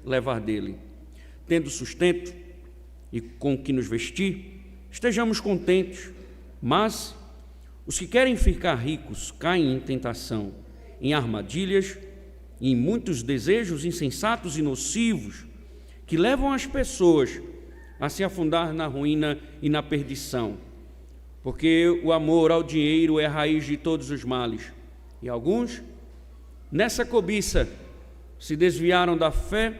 levar dele. Tendo sustento e com que nos vestir, estejamos contentes, mas os que querem ficar ricos caem em tentação, em armadilhas e em muitos desejos insensatos e nocivos que levam as pessoas a se afundar na ruína e na perdição. Porque o amor ao dinheiro é a raiz de todos os males. E alguns, nessa cobiça, se desviaram da fé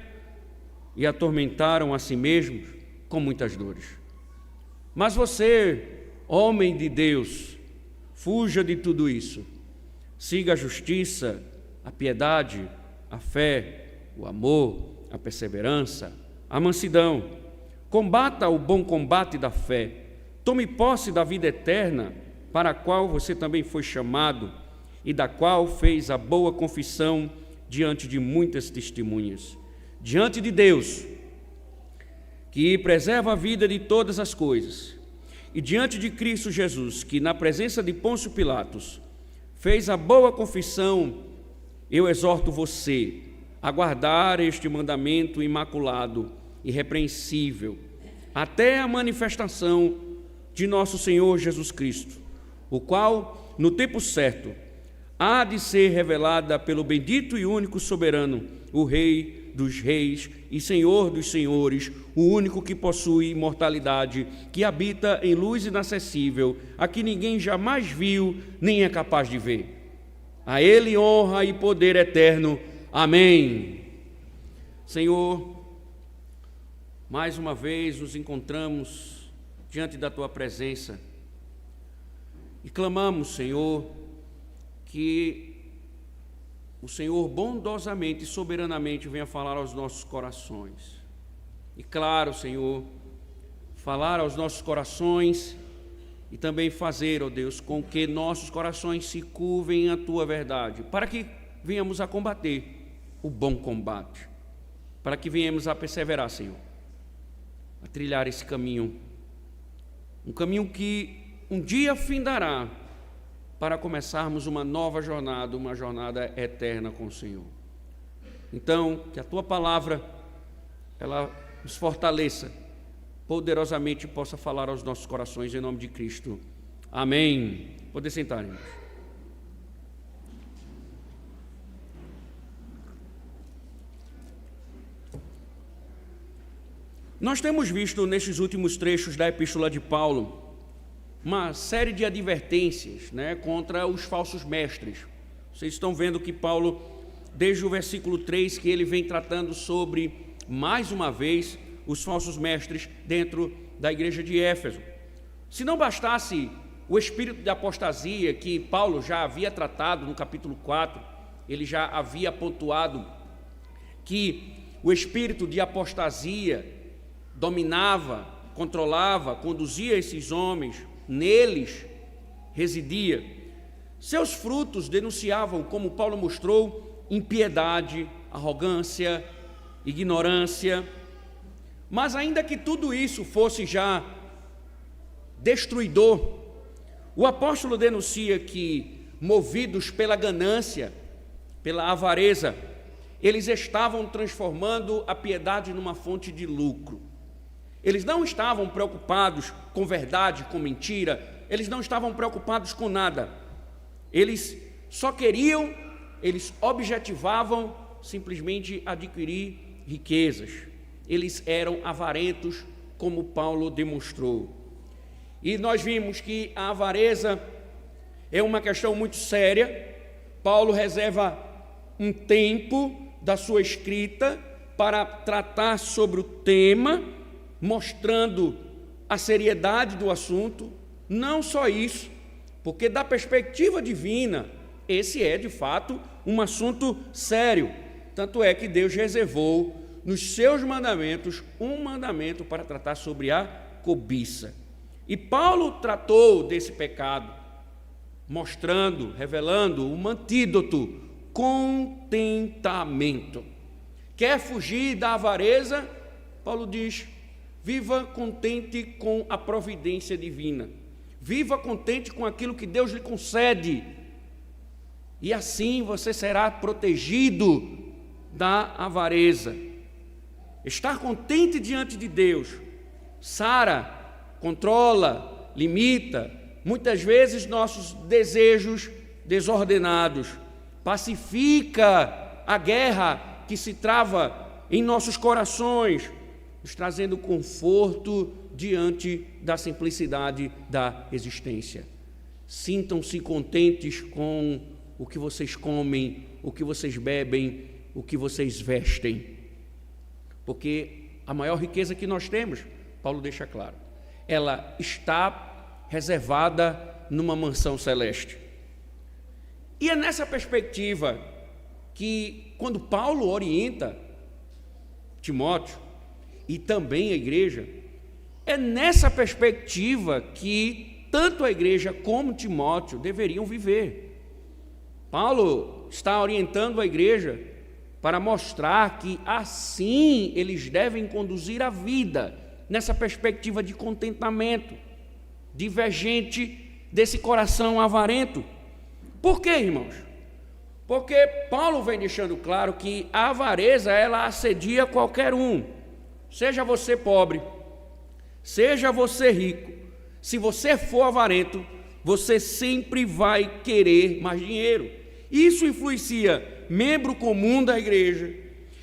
e atormentaram a si mesmos com muitas dores. Mas você, homem de Deus, fuja de tudo isso. Siga a justiça, a piedade, a fé, o amor, a perseverança, a mansidão. Combata o bom combate da fé. Tome posse da vida eterna, para a qual você também foi chamado e da qual fez a boa confissão diante de muitas testemunhas. Diante de Deus, que preserva a vida de todas as coisas, e diante de Cristo Jesus, que na presença de Pôncio Pilatos fez a boa confissão, eu exorto você a guardar este mandamento imaculado, irrepreensível, até a manifestação de nosso Senhor Jesus Cristo, o qual, no tempo certo, há de ser revelada pelo bendito e único soberano, o Rei dos reis e Senhor dos senhores, o único que possui imortalidade, que habita em luz inacessível, a que ninguém jamais viu, nem é capaz de ver. A Ele honra e poder eterno. Amém. Senhor, mais uma vez nos encontramos diante da Tua presença e clamamos, Senhor, que o Senhor bondosamente e soberanamente venha falar aos nossos corações. E claro, Senhor, falar aos nossos corações e também fazer, ó Deus, com que nossos corações se curvem à Tua verdade, para que venhamos a combater o bom combate, para que venhamos a perseverar, Senhor, a trilhar esse caminho, um caminho que um dia findará, para começarmos uma nova jornada, uma jornada eterna com o Senhor. Então, que a Tua palavra, ela nos fortaleça, poderosamente possa falar aos nossos corações, em nome de Cristo. Amém. Poder sentar, irmãos. Nós temos visto nestes últimos trechos da Epístola de Paulo uma série de advertências, contra os falsos mestres. Vocês estão vendo que Paulo, desde o versículo 3, que ele vem tratando sobre, mais uma vez, os falsos mestres dentro da igreja de Éfeso. Se não bastasse o espírito de apostasia que Paulo já havia tratado no capítulo 4, ele já havia pontuado que o espírito de apostasia dominava, controlava, conduzia esses homens, neles residia. Seus frutos denunciavam, como Paulo mostrou, impiedade, arrogância, ignorância. Mas ainda que tudo isso fosse já destruidor, o apóstolo denuncia que, movidos pela ganância, pela avareza, eles estavam transformando a piedade numa fonte de lucro. Eles não estavam preocupados com verdade, com mentira, eles não estavam preocupados com nada. Eles só queriam, eles objetivavam simplesmente adquirir riquezas. Eles eram avarentos, como Paulo demonstrou. E nós vimos que a avareza é uma questão muito séria. Paulo reserva um tempo da sua escrita para tratar sobre o tema, mostrando a seriedade do assunto. Não só isso, porque da perspectiva divina, esse é de fato um assunto sério. Tanto é que Deus reservou nos seus mandamentos um mandamento para tratar sobre a cobiça. E Paulo tratou desse pecado, mostrando, revelando um antídoto: contentamento. Quer fugir da avareza? Paulo diz: viva contente com a providência divina. Viva contente com aquilo que Deus lhe concede. E assim você será protegido da avareza. estar contente diante de Deus, sara, controla, limita, muitas vezes nossos desejos desordenados, pacifica a guerra que se trava em nossos corações, nos trazendo conforto diante da simplicidade da existência. Sintam-se contentes com o que vocês comem, o que vocês bebem, o que vocês vestem, porque a maior riqueza que nós temos, Paulo deixa claro, ela está reservada numa mansão celeste. E é nessa perspectiva que, quando Paulo orienta Timóteo e também a igreja, é nessa perspectiva que tanto a igreja como Timóteo deveriam viver. Paulo está orientando a igreja para mostrar que assim eles devem conduzir a vida, nessa perspectiva de contentamento, divergente desse coração avarento. Por quê, irmãos? Porque Paulo vem deixando claro que a avareza, ela assedia qualquer um, seja você pobre, seja você rico. Se você for avarento, você sempre vai querer mais dinheiro. Isso influencia membro comum da igreja,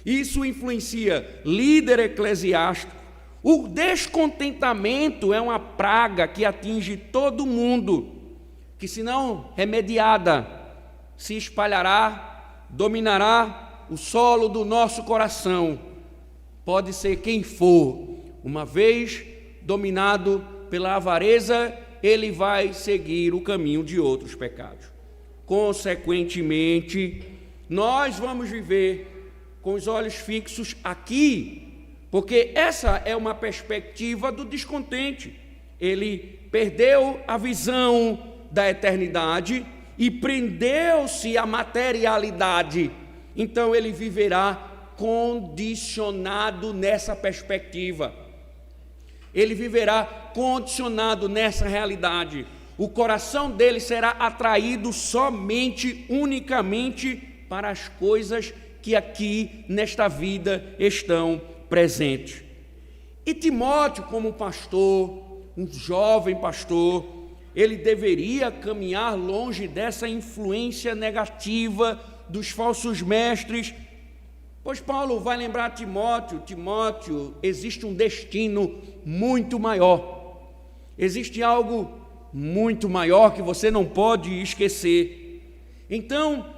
isso influencia líder eclesiástico. O descontentamento é uma praga que atinge todo mundo, que, se não remediada, se espalhará, dominará o solo do nosso coração. Pode ser quem for, uma vez dominado pela avareza, ele vai seguir o caminho de outros pecados. Consequentemente, nós vamos viver com os olhos fixos aqui, porque essa é uma perspectiva do descontente. Ele perdeu a visão da eternidade e prendeu-se à materialidade. Então ele viverá condicionado nessa perspectiva. Ele viverá condicionado nessa realidade. O coração dele será atraído somente, unicamente para as coisas que aqui nesta vida estão presentes. E Timóteo, como pastor, um jovem pastor, ele deveria caminhar longe dessa influência negativa dos falsos mestres, pois Paulo vai lembrar Timóteo: Timóteo, existe um destino muito maior, existe algo muito maior que você não pode esquecer. Então,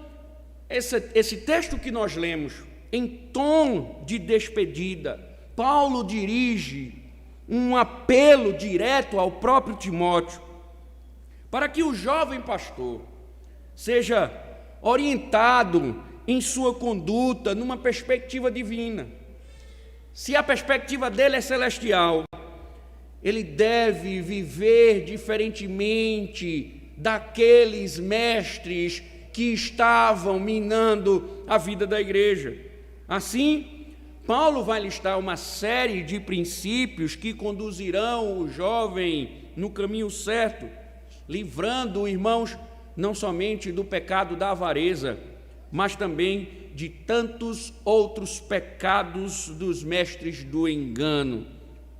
esse texto que nós lemos, em tom de despedida, Paulo dirige um apelo direto ao próprio Timóteo, para que o jovem pastor seja orientado em sua conduta numa perspectiva divina. Se a perspectiva dele é celestial, ele deve viver diferentemente daqueles mestres que estavam minando a vida da igreja. Assim, Paulo vai listar uma série de princípios que conduzirão o jovem no caminho certo, livrando, irmãos, não somente do pecado da avareza, mas também de tantos outros pecados dos mestres do engano.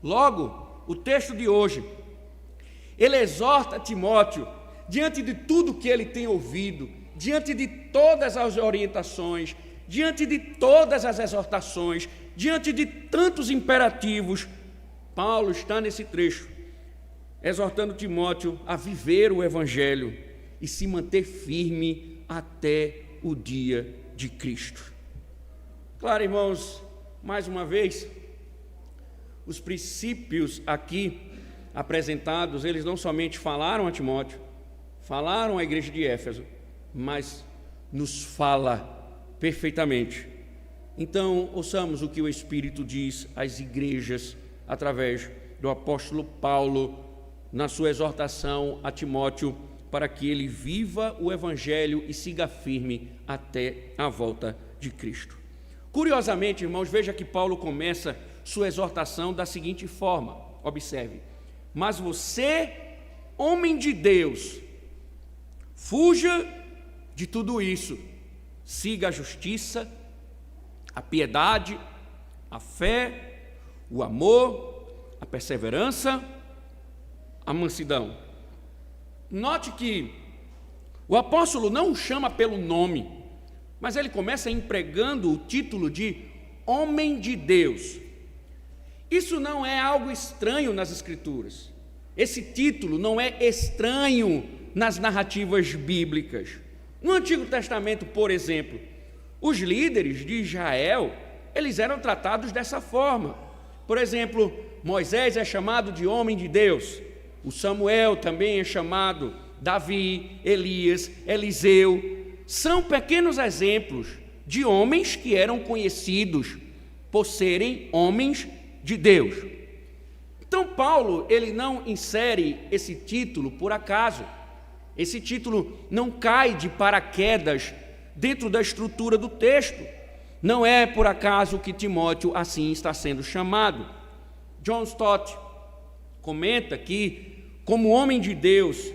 Logo, o texto de hoje, ele exorta Timóteo, diante de tudo que ele tem ouvido, diante de todas as orientações, diante de todas as exortações, diante de tantos imperativos, Paulo está nesse trecho, exortando Timóteo a viver o Evangelho e se manter firme até o dia de Cristo. Claro, irmãos, mais uma vez, os princípios aqui apresentados, eles não somente falaram a Timóteo, falaram à igreja de Éfeso, mas nos fala perfeitamente. Então, ouçamos o que o Espírito diz às igrejas através do apóstolo Paulo na sua exortação a Timóteo, para que ele viva o Evangelho e siga firme até a volta de Cristo. Curiosamente, irmãos, veja que Paulo começa sua exortação da seguinte forma, observe: mas você, homem de Deus, fuja de tudo isso, siga a justiça, a piedade, a fé, o amor, a perseverança, a mansidão. Note que o apóstolo não o chama pelo nome, mas ele começa empregando o título de homem de Deus. Isso não é algo estranho nas Escrituras. Esse título não é estranho nas narrativas bíblicas. No Antigo Testamento, por exemplo, os líderes de Israel, eles eram tratados dessa forma. Por exemplo, Moisés é chamado de homem de Deus. O Samuel também é chamado, Davi, Elias, Eliseu. São pequenos exemplos de homens que eram conhecidos por serem homens de Deus. Então Paulo, ele não insere esse título por acaso. Esse título não cai de paraquedas dentro da estrutura do texto. Não é por acaso que Timóteo assim está sendo chamado. John Stott comenta que, como homem de Deus,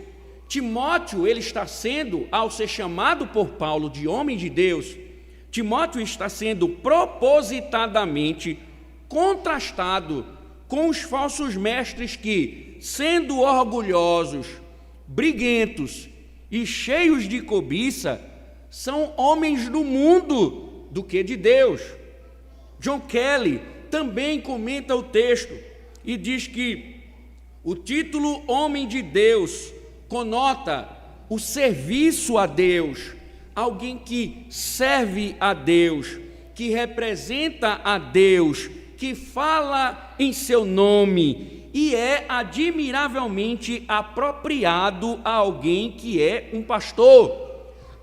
Timóteo ele está sendo, ao ser chamado por Paulo de homem de Deus, Timóteo está sendo propositadamente contrastado com os falsos mestres que, sendo orgulhosos, briguentos e cheios de cobiça, são homens do mundo do que de Deus. John Kelly também comenta o texto e diz que o título homem de Deus conota o serviço a Deus, alguém que serve a Deus, que representa a Deus, que fala em seu nome e é admiravelmente apropriado a alguém que é um pastor.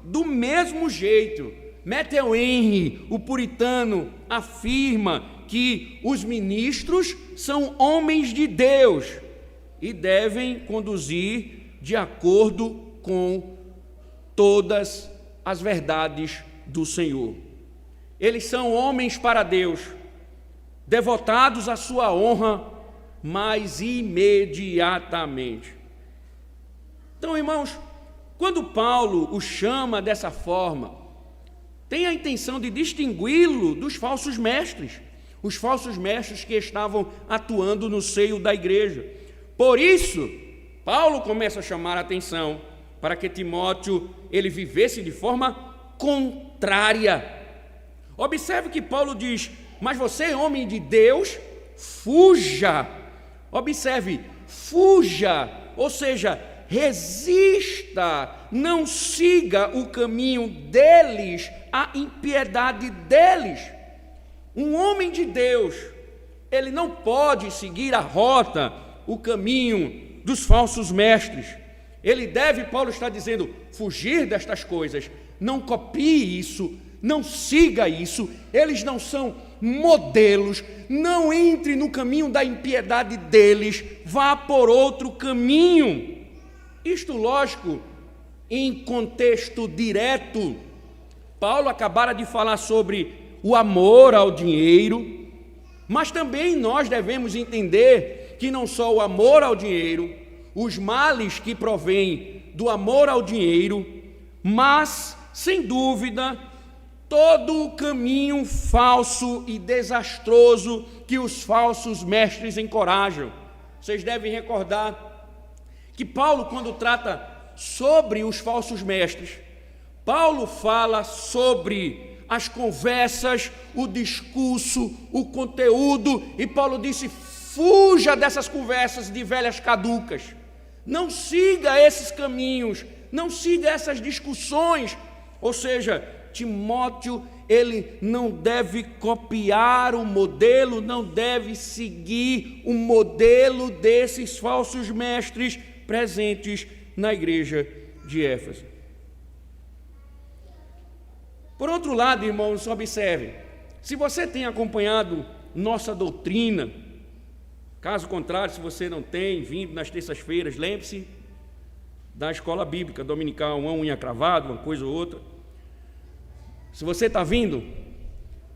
Do mesmo jeito, Matthew Henry, o puritano, afirma que os ministros são homens de Deus e devem conduzir de acordo com todas as verdades do Senhor. Eles são homens para Deus, devotados à sua honra, mas imediatamente. Então, irmãos, quando Paulo o chama dessa forma, tem a intenção de distingui-lo dos falsos mestres, os falsos mestres que estavam atuando no seio da igreja. Por isso, Paulo começa a chamar a atenção para que Timóteo ele vivesse de forma contrária. Observe que Paulo diz: mas você é homem de Deus, fuja. Observe, fuja, ou seja, resista, não siga o caminho deles, a impiedade deles. Um homem de Deus, ele não pode seguir a rota, o caminho dos falsos mestres. Ele deve, Paulo está dizendo, fugir destas coisas. Não copie isso, não siga isso. Eles não são modelos. Não entre no caminho da impiedade deles. Vá por outro caminho. Isto, lógico, em contexto direto. Paulo acabara de falar sobre o amor ao dinheiro, mas também nós devemos entender que não só o amor ao dinheiro, os males que provêm do amor ao dinheiro, mas, sem dúvida, todo o caminho falso e desastroso que os falsos mestres encorajam. Vocês devem recordar que Paulo, quando trata sobre os falsos mestres, Paulo fala sobre as conversas, o discurso, o conteúdo, e Paulo disse: fuja dessas conversas de velhas caducas, não siga esses caminhos, não siga essas discussões. Ou seja, Timóteo, ele não deve copiar o modelo, não deve seguir o modelo desses falsos mestres presentes na igreja de Éfeso. Por outro lado, irmãos, observe, se você tem acompanhado nossa doutrina, caso contrário, se você não tem vindo nas terças-feiras, lembre-se da escola bíblica dominical, uma unha cravada, uma coisa ou outra. Se você está vindo,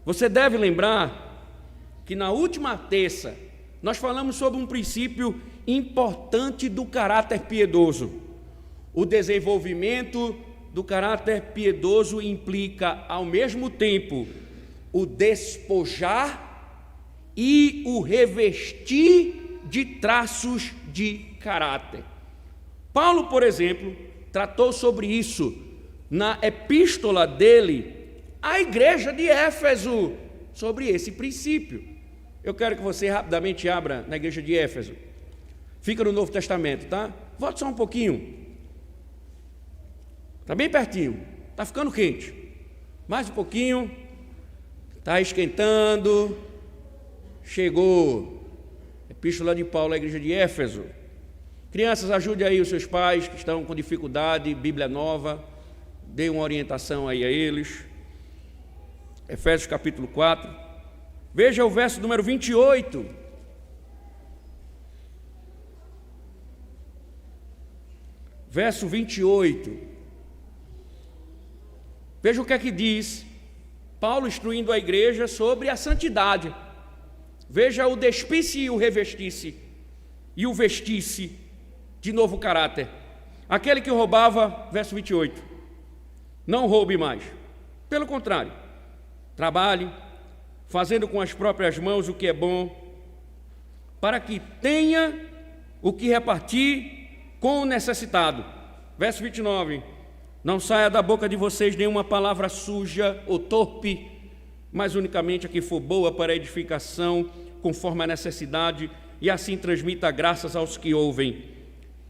você deve lembrar que na última terça nós falamos sobre um princípio importante do caráter piedoso. O desenvolvimento do caráter piedoso implica, ao mesmo tempo, o despojar e o revestir de traços de caráter. Paulo, por exemplo, tratou sobre isso na epístola dele à igreja de Éfeso, sobre esse princípio. Eu quero que você rapidamente abra na igreja de Éfeso. Fica no Novo Testamento, tá? Volte só um pouquinho. Está bem pertinho. Está ficando quente. Mais um pouquinho. Está esquentando. Chegou. Epístola de Paulo à igreja de Éfeso. Crianças, ajude aí os seus pais que estão com dificuldade, Bíblia nova. Dê uma orientação aí a eles. Efésios capítulo 4. Veja o verso número 28. Verso 28. Veja o que é que diz Paulo instruindo a igreja sobre a santidade. Veja o despisse e o revestisse, e o vestisse de novo caráter. Aquele que roubava, verso 28, não roube mais. Pelo contrário, trabalhe, fazendo com as próprias mãos o que é bom, para que tenha o que repartir com o necessitado. Verso 29, não saia da boca de vocês nenhuma palavra suja ou torpe, mas unicamente a que for boa para edificação, conforme a necessidade, e assim transmita graças aos que ouvem.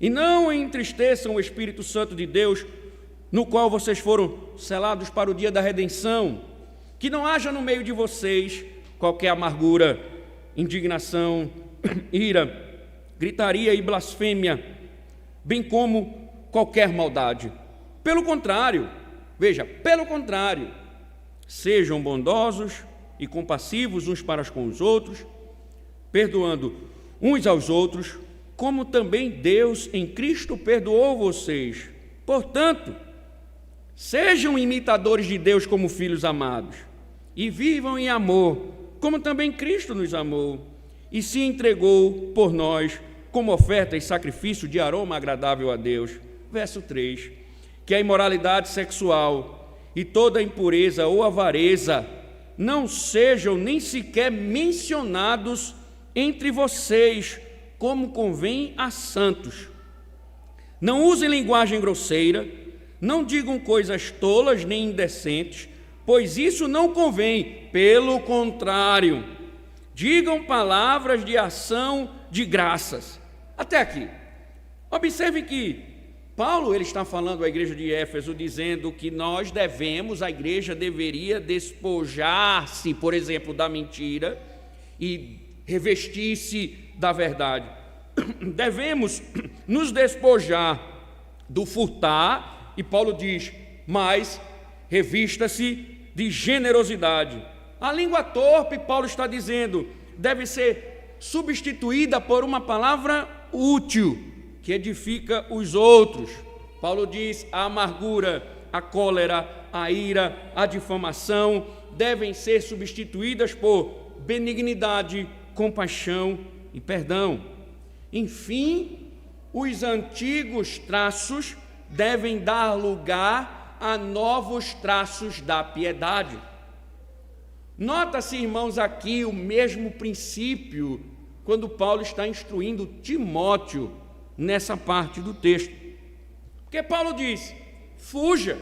E não entristeçam o Espírito Santo de Deus, no qual vocês foram selados para o dia da redenção. Que não haja no meio de vocês qualquer amargura, indignação, ira, gritaria e blasfêmia, bem como qualquer maldade. Pelo contrário, veja, pelo contrário, sejam bondosos e compassivos uns para com os outros, perdoando uns aos outros, como também Deus em Cristo perdoou vocês. Portanto, sejam imitadores de Deus como filhos amados, e vivam em amor, como também Cristo nos amou, e se entregou por nós, como oferta e sacrifício de aroma agradável a Deus. Verso 3, que a imoralidade sexual e toda impureza ou avareza não sejam nem sequer mencionados entre vocês, como convém a santos. Não usem linguagem grosseira, não digam coisas tolas nem indecentes, pois isso não convém. Pelo contrário, digam palavras de ação de graças. Até aqui. Observe que Paulo ele está falando à igreja de Éfeso, dizendo que nós devemos, a igreja deveria despojar-se, por exemplo, da mentira e revestir-se da verdade. Devemos nos despojar do furtar, e Paulo diz, mas revista-se de generosidade. A língua torpe, Paulo está dizendo, deve ser substituída por uma palavra útil, que edifica os outros. Paulo diz, a amargura, a cólera, a ira, a difamação devem ser substituídas por benignidade, compaixão e perdão. Enfim, os antigos traços devem dar lugar a novos traços da piedade. Nota-se, irmãos, aqui o mesmo princípio quando Paulo está instruindo Timóteo nessa parte do texto. Porque Paulo diz, fuja,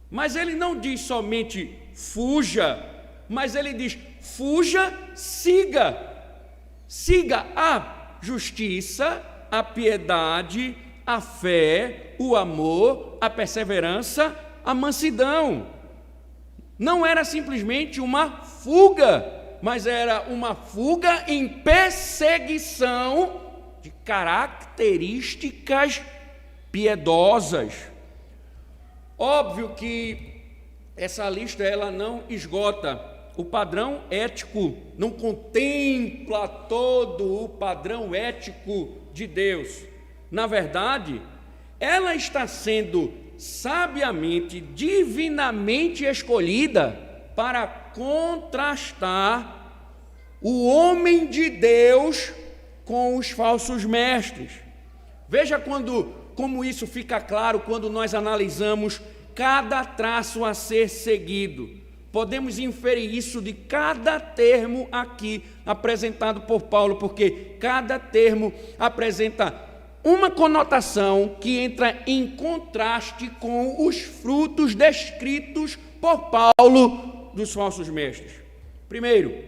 mas ele não diz somente fuja, mas ele diz, fuja, siga. Siga a justiça, a piedade, a fé, o amor, a perseverança, a mansidão. Não era simplesmente uma fuga, mas era uma fuga em perseguição de características piedosas. Óbvio que essa lista ela não esgota o padrão ético, não contempla todo o padrão ético de Deus. Na verdade, ela está sendo sabiamente, divinamente escolhida para contrastar o homem de Deus com os falsos mestres. Veja como isso fica claro quando nós analisamos cada traço a ser seguido. podemos inferir isso de cada termo aqui apresentado por Paulo, porque cada termo apresenta uma conotação que entra em contraste com os frutos descritos por Paulo dos falsos mestres. Primeiro,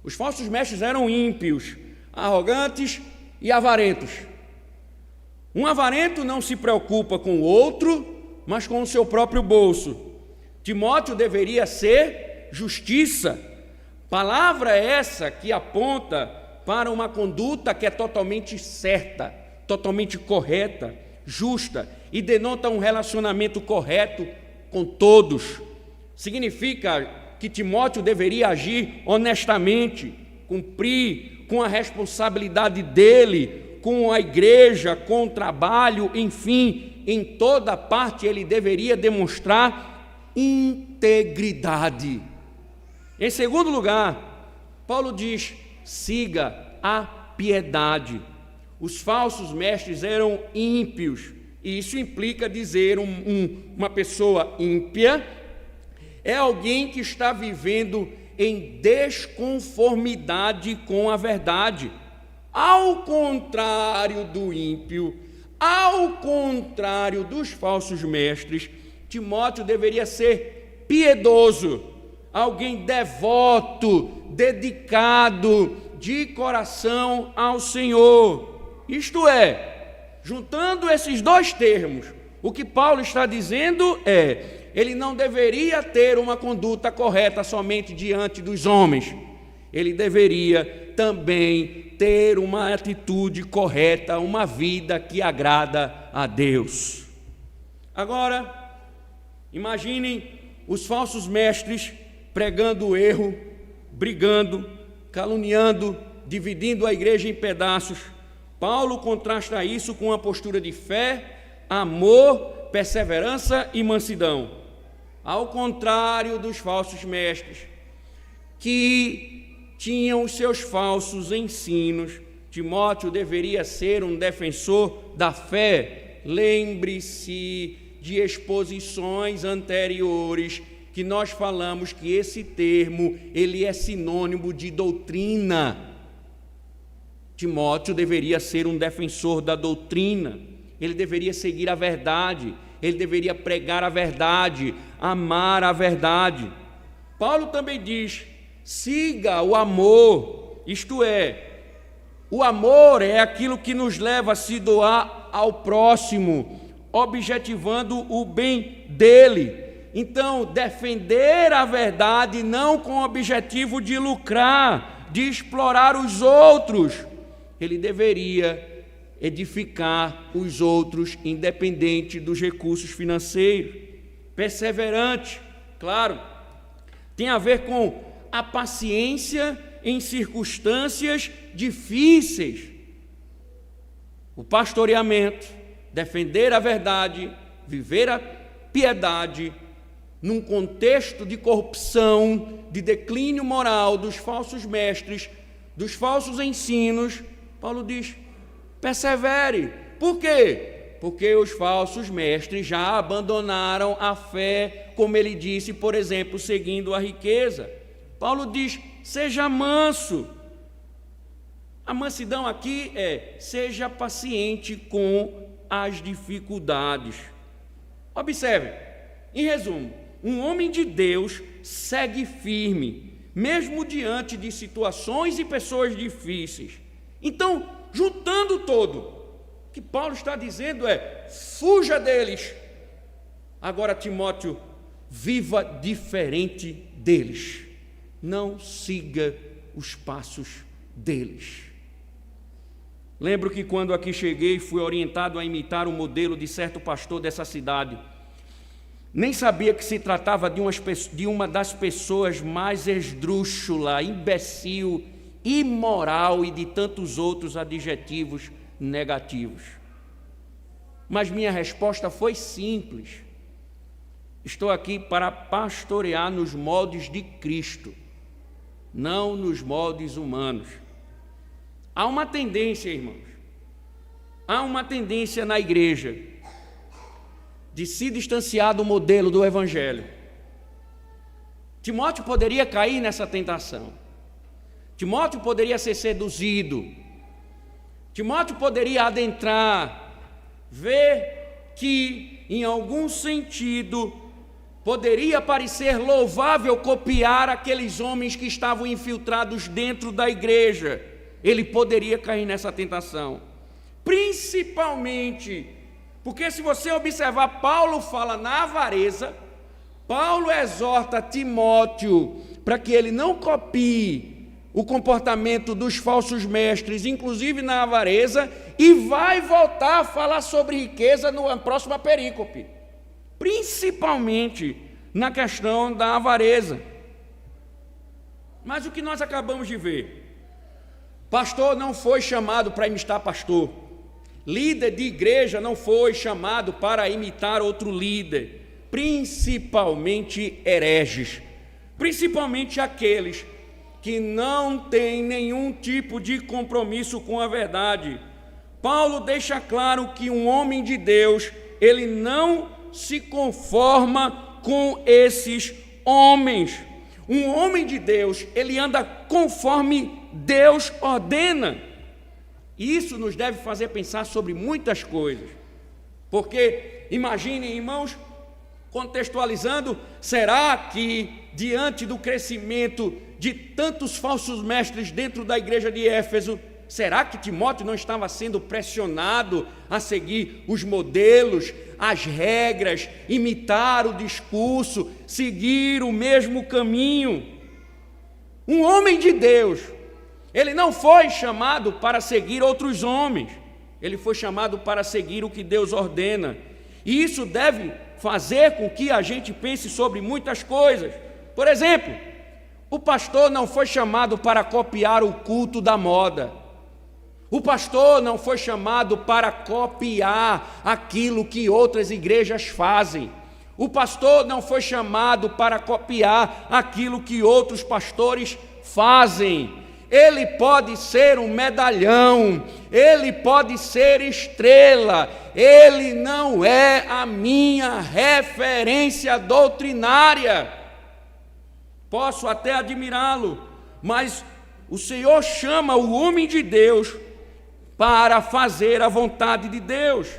os falsos mestres eram ímpios, arrogantes e avarentos. Um avarento não se preocupa com o outro, mas com o seu próprio bolso. Timóteo deveria ser justiça. Palavra essa que aponta para uma conduta que é totalmente certa, totalmente correta, justa e denota um relacionamento correto com todos. Significa que Timóteo deveria agir honestamente, cumprir com a responsabilidade dele, com a igreja, com o trabalho, enfim, em toda parte ele deveria demonstrar integridade. Em segundo lugar, Paulo diz: siga a piedade. Os falsos mestres eram ímpios, e isso implica dizer uma pessoa ímpia é alguém que está vivendo em desconformidade com a verdade. Ao contrário do ímpio, ao contrário dos falsos mestres, Timóteo deveria ser piedoso, alguém devoto, dedicado de coração ao Senhor. Isto é, juntando esses dois termos, o que Paulo está dizendo é: ele não deveria ter uma conduta correta somente diante dos homens, ele deveria também ter uma atitude correta, uma vida que agrada a Deus. Agora, imaginem os falsos mestres pregando o erro, brigando, caluniando, dividindo a igreja em pedaços. Paulo contrasta isso com uma postura de fé, amor, perseverança e mansidão. Ao contrário dos falsos mestres, que tinham os seus falsos ensinos, Timóteo deveria ser um defensor da fé. Lembre-se de exposições anteriores que nós falamos que esse termo, ele é sinônimo de doutrina. Timóteo deveria ser um defensor da doutrina, ele deveria seguir a verdade, ele deveria pregar a verdade, amar a verdade. Paulo também diz: siga o amor, isto é, o amor é aquilo que nos leva a se doar ao próximo, objetivando o bem dele. Então, defender a verdade não com o objetivo de lucrar, de explorar os outros. Ele deveria edificar os outros, independente dos recursos financeiros. Perseverante, claro, tem a ver com a paciência em circunstâncias difíceis. O pastoreamento, defender a verdade, viver a piedade, num contexto de corrupção, de declínio moral dos falsos mestres, dos falsos ensinos, Paulo diz: persevere. Por quê? Porque os falsos mestres já abandonaram a fé, como ele disse, por exemplo, seguindo a riqueza. Paulo diz: seja manso. A mansidão aqui é: seja paciente com as dificuldades. Observe, em resumo, um homem de Deus segue firme, mesmo diante de situações e pessoas difíceis. Então, juntando todo, o que Paulo está dizendo é: fuja deles. Agora, Timóteo, viva diferente deles. Não siga os passos deles. Lembro que quando aqui cheguei, fui orientado a imitar o modelo de certo pastor dessa cidade. Nem sabia que se tratava de uma das pessoas mais esdrúxula, imbecil, imoral e de tantos outros adjetivos negativos. Mas minha resposta foi simples: estou aqui para pastorear nos moldes de Cristo, não nos moldes humanos. Há uma tendência, irmãos, há uma tendência na igreja de se distanciar do modelo do Evangelho. Timóteo poderia cair nessa tentação. Timóteo poderia ser seduzido. Timóteo poderia adentrar, ver que, em algum sentido, poderia parecer louvável copiar aqueles homens que estavam infiltrados dentro da igreja. Ele poderia cair nessa tentação. Principalmente, porque se você observar, Paulo fala na avareza, Paulo exorta Timóteo para que ele não copie o comportamento dos falsos mestres, inclusive na avareza, e vai voltar a falar sobre riqueza na próxima perícope, principalmente na questão da avareza. Mas o que nós acabamos de ver, pastor não foi chamado para imitar pastor, líder de igreja não foi chamado para imitar outro líder, principalmente hereges, principalmente aqueles que não têm nenhum tipo de compromisso com a verdade. Paulo deixa claro que um homem de Deus, ele não se conforma com esses homens. Um homem de Deus, ele anda conforme Deus ordena. Isso nos deve fazer pensar sobre muitas coisas. Porque, imaginem, irmãos, contextualizando, será que diante do crescimento de tantos falsos mestres dentro da igreja de Éfeso, será que Timóteo não estava sendo pressionado a seguir os modelos, as regras, imitar o discurso, seguir o mesmo caminho? Um homem de Deus, ele não foi chamado para seguir outros homens, ele foi chamado para seguir o que Deus ordena. E isso deve fazer com que a gente pense sobre muitas coisas. Por exemplo, o pastor não foi chamado para copiar o culto da moda. O pastor não foi chamado para copiar aquilo que outras igrejas fazem. O pastor não foi chamado para copiar aquilo que outros pastores fazem. Ele pode ser um medalhão, ele pode ser estrela, ele não é a minha referência doutrinária. Posso até admirá-lo, mas o Senhor chama o homem de Deus para fazer a vontade de Deus.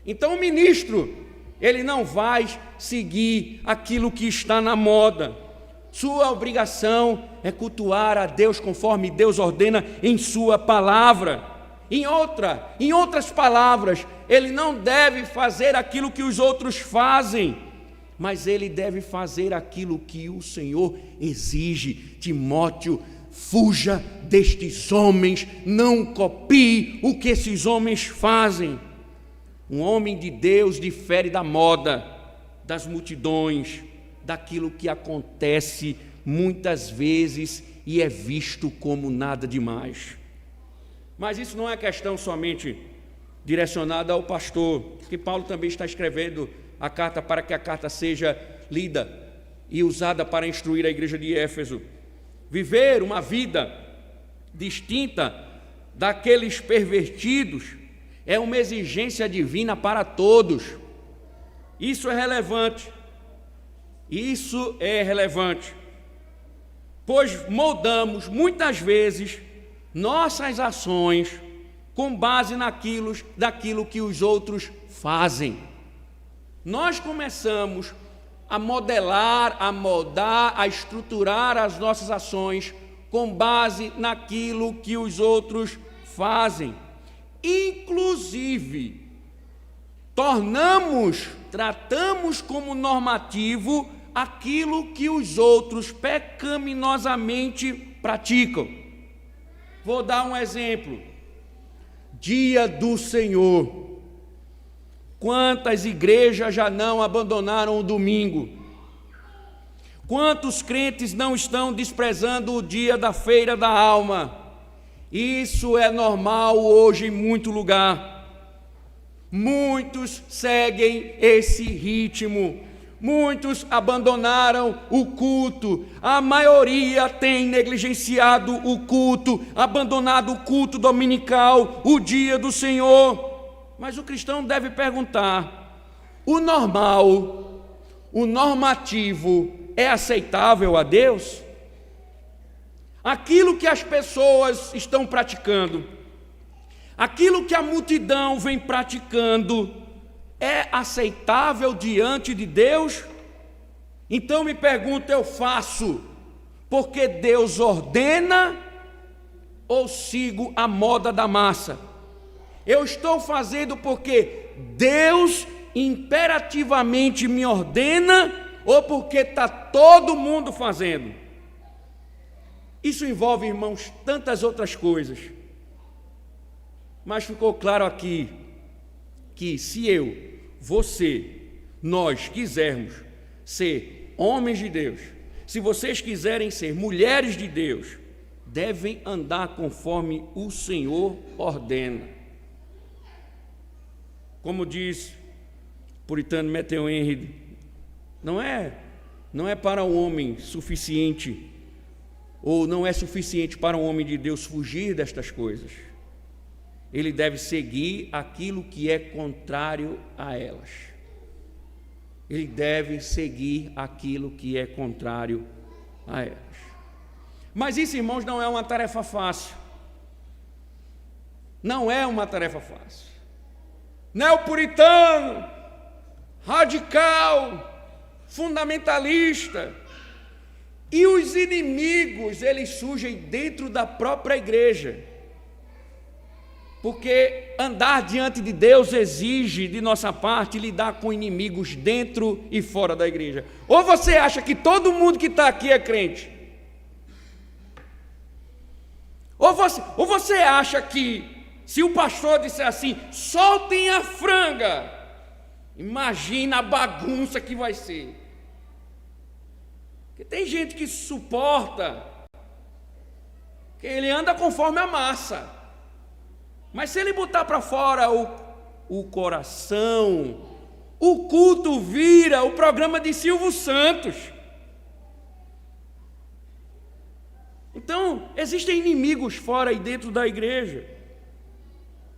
Então o ministro, ele não vai seguir aquilo que está na moda. Sua obrigação é cultuar a Deus conforme Deus ordena em sua palavra. Em outras palavras, ele não deve fazer aquilo que os outros fazem, mas ele deve fazer aquilo que o Senhor exige. Timóteo, fuja destes homens, não copie o que esses homens fazem. Um homem de Deus difere da moda, das multidões, daquilo que acontece muitas vezes e é visto como nada demais. Mas isso não é questão somente direcionada ao pastor, que Paulo também está escrevendo a carta para que a carta seja lida e usada para instruir a igreja de Éfeso. Viver uma vida distinta daqueles pervertidos é uma exigência divina para todos. Isso é relevante. Isso é relevante, pois moldamos muitas vezes nossas ações com base daquilo que os outros fazem. Nós começamos a modelar, a moldar, a estruturar as nossas ações com base naquilo que os outros fazem. Inclusive, tratamos como normativo aquilo que os outros pecaminosamente praticam. Vou dar um exemplo. Dia do Senhor. Quantas igrejas já não abandonaram o domingo? Quantos crentes não estão desprezando o dia da feira da alma? Isso é normal hoje em muito lugar. Muitos seguem esse ritmo. Muitos abandonaram o culto, a maioria tem negligenciado o culto, abandonado o culto dominical, o dia do Senhor. Mas o cristão deve perguntar: o normal, o normativo, é aceitável a Deus? Aquilo que as pessoas estão praticando, aquilo que a multidão vem praticando, é aceitável diante de Deus? Então me pergunto, eu faço porque Deus ordena ou sigo a moda da massa? Eu estou fazendo porque Deus imperativamente me ordena ou porque está todo mundo fazendo? Isso envolve, irmãos, tantas outras coisas. Mas ficou claro aqui que se eu, você, nós quisermos ser homens de Deus, se vocês quiserem ser mulheres de Deus, devem andar conforme o Senhor ordena. Como diz o puritano Matthew Henry, não é para um homem suficiente, ou não é suficiente para um homem de Deus fugir destas coisas. Ele deve seguir aquilo que é contrário a elas. Ele deve seguir aquilo que é contrário a elas. Mas isso, irmãos, não é uma tarefa fácil. Não é uma tarefa fácil. Neopuritano, radical, fundamentalista. E os inimigos, eles surgem dentro da própria igreja. Porque andar diante de Deus exige de nossa parte lidar com inimigos dentro e fora da igreja. Ou você acha que todo mundo que está aqui é crente? Ou você acha que se o pastor disser assim, soltem a franga, imagina a bagunça que vai ser. Porque tem gente que suporta, que ele anda conforme a massa. Mas se ele botar para fora o coração, o culto vira o programa de Silvio Santos. Então, existem inimigos fora e dentro da igreja.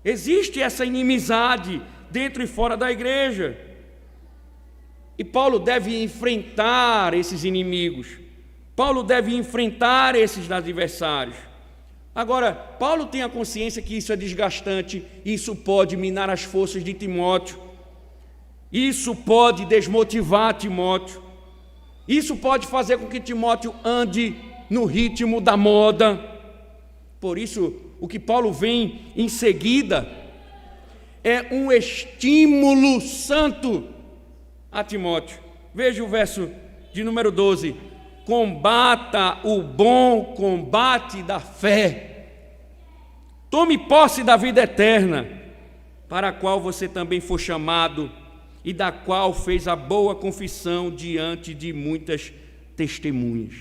Existe essa inimizade dentro e fora da igreja. E Paulo deve enfrentar esses inimigos. Paulo deve enfrentar esses adversários. Agora, Paulo tem a consciência que isso é desgastante, isso pode minar as forças de Timóteo, isso pode desmotivar Timóteo, isso pode fazer com que Timóteo ande no ritmo da moda. Por isso, o que Paulo vem em seguida é um estímulo santo a Timóteo. Veja o verso de número 12. Combata o bom combate da fé. Tome posse da vida eterna, para a qual você também foi chamado e da qual fez a boa confissão diante de muitas testemunhas.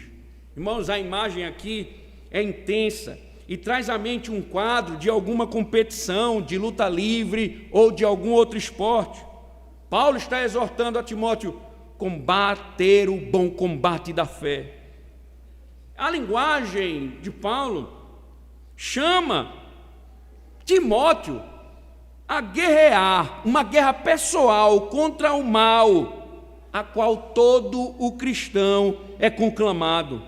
Irmãos, a imagem aqui é intensa e traz à mente um quadro de alguma competição, de luta livre ou de algum outro esporte. Paulo está exortando a Timóteo: combater o bom combate da fé. A linguagem de Paulo chama Timóteo a guerrear, uma guerra pessoal contra o mal, a qual todo o cristão é conclamado.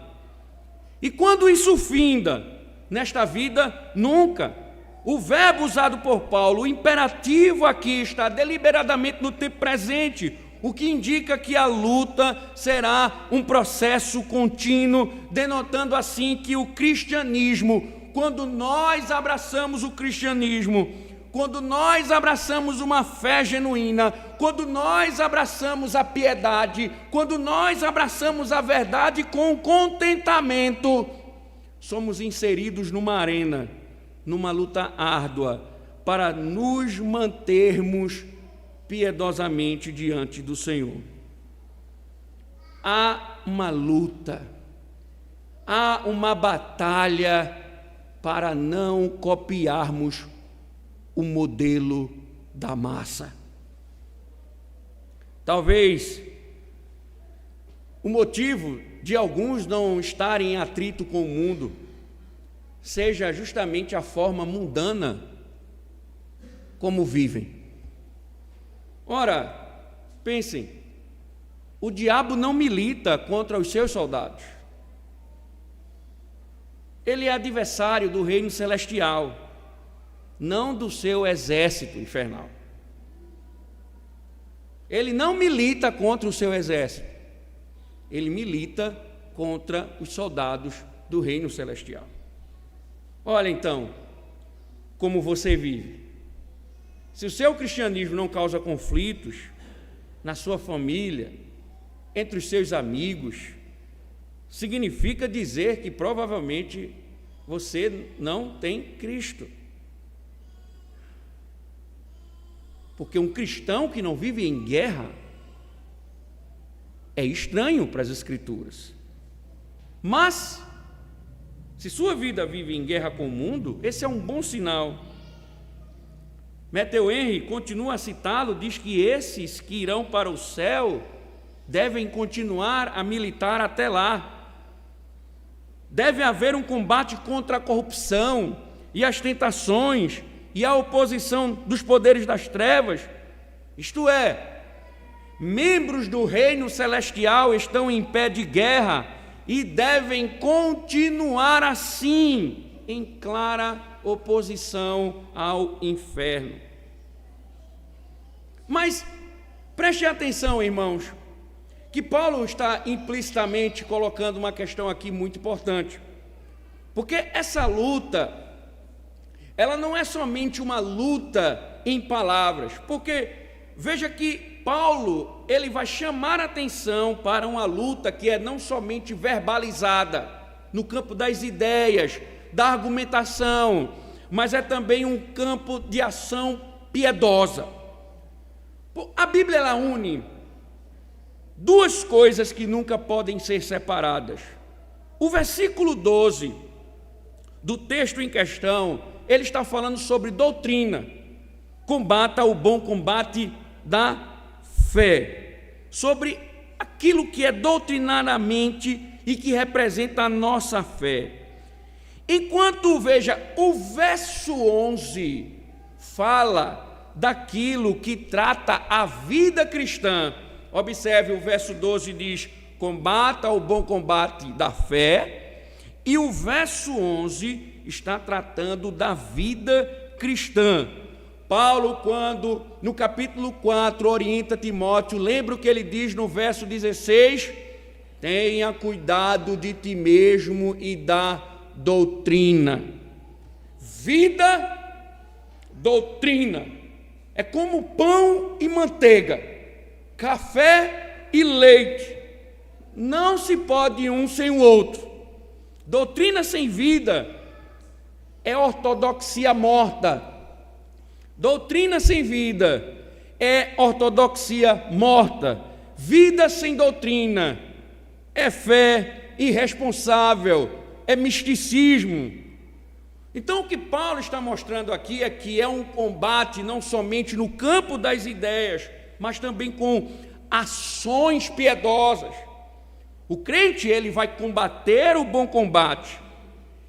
E quando isso finda nesta vida? Nunca. O verbo usado por Paulo, o imperativo aqui, está deliberadamente no tempo presente, o que indica que a luta será um processo contínuo, denotando assim que o cristianismo, quando nós abraçamos o cristianismo, quando nós abraçamos uma fé genuína, quando nós abraçamos a piedade, quando nós abraçamos a verdade com contentamento, somos inseridos numa arena, numa luta árdua, para nos mantermos piedosamente diante do Senhor. Há uma luta, há uma batalha para não copiarmos o modelo da massa. Talvez o motivo de alguns não estarem em atrito com o mundo seja justamente a forma mundana como vivem. Ora, pensem, o diabo não milita contra os seus soldados. Ele é adversário do reino celestial, não do seu exército infernal. Ele não milita contra o seu exército, ele milita contra os soldados do reino celestial. Olha então, como você vive. Se o seu cristianismo não causa conflitos na sua família, entre os seus amigos, significa dizer que provavelmente você não tem Cristo. Porque um cristão que não vive em guerra é estranho para as Escrituras. Mas, se sua vida vive em guerra com o mundo, esse é um bom sinal. Matthew Henry continua a citá-lo, diz que esses que irão para o céu devem continuar a militar até lá. Deve haver um combate contra a corrupção e as tentações e a oposição dos poderes das trevas. Isto é, membros do reino celestial estão em pé de guerra e devem continuar assim, em clara oposição ao inferno. Mas preste atenção, irmãos, que Paulo está implicitamente colocando uma questão aqui muito importante, porque essa luta, ela não é somente uma luta em palavras, porque veja que Paulo, ele vai chamar a atenção para uma luta que é não somente verbalizada, no campo das ideias, da argumentação, mas é também um campo de ação piedosa. A Bíblia, ela une duas coisas que nunca podem ser separadas. O versículo 12 do texto em questão, ele está falando sobre doutrina. Combata o bom combate da fé. Sobre aquilo que é doutrinariamente e que representa a nossa fé. Enquanto, veja, o verso 11 fala daquilo que trata a vida cristã. Observe, o verso 12 diz: combata o bom combate da fé, e o verso 11 está tratando da vida cristã. Paulo, quando no capítulo 4 orienta Timóteo, lembra o que ele diz no verso 16? Tenha cuidado de ti mesmo e da doutrina. Vida, doutrina, é como pão e manteiga, café e leite, não se pode um sem o outro. Doutrina sem vida é ortodoxia morta. Doutrina sem vida é ortodoxia morta. Vida sem doutrina é fé irresponsável, é misticismo. Então, o que Paulo está mostrando aqui é que é um combate não somente no campo das ideias, mas também com ações piedosas. O crente, ele vai combater o bom combate,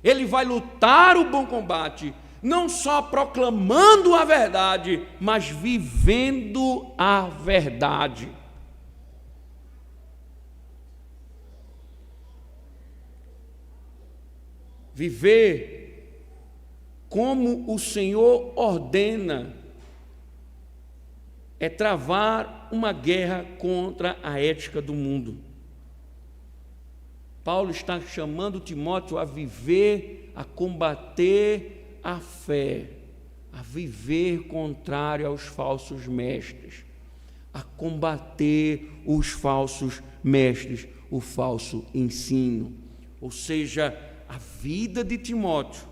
ele vai lutar o bom combate, não só proclamando a verdade, mas vivendo a verdade. Viver como o Senhor ordena é travar uma guerra contra a ética do mundo. Paulo está chamando Timóteo a viver, a combater a fé, a viver contrário aos falsos mestres, a combater os falsos mestres, o falso ensino. Ou seja, a vida de Timóteo,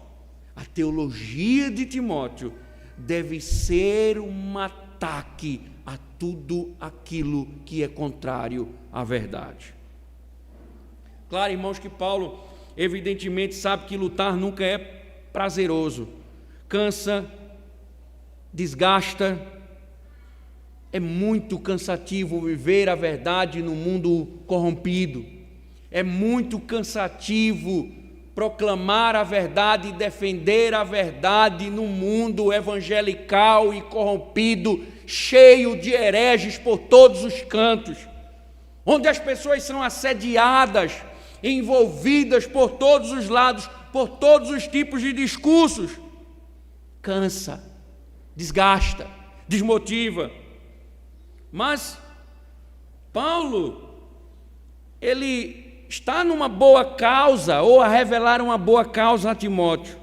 a teologia de Timóteo deve ser um ataque a tudo aquilo que é contrário à verdade. Claro, irmãos, que Paulo evidentemente sabe que lutar nunca é prazeroso, cansa, desgasta, é muito cansativo viver a verdade no mundo corrompido, é muito cansativo proclamar a verdade e defender a verdade no mundo evangelical e corrompido, cheio de hereges por todos os cantos, onde as pessoas são assediadas, envolvidas por todos os lados, por todos os tipos de discursos, cansa, desgasta, desmotiva. Mas Paulo, ele está numa boa causa, ou a revelar uma boa causa a Timóteo.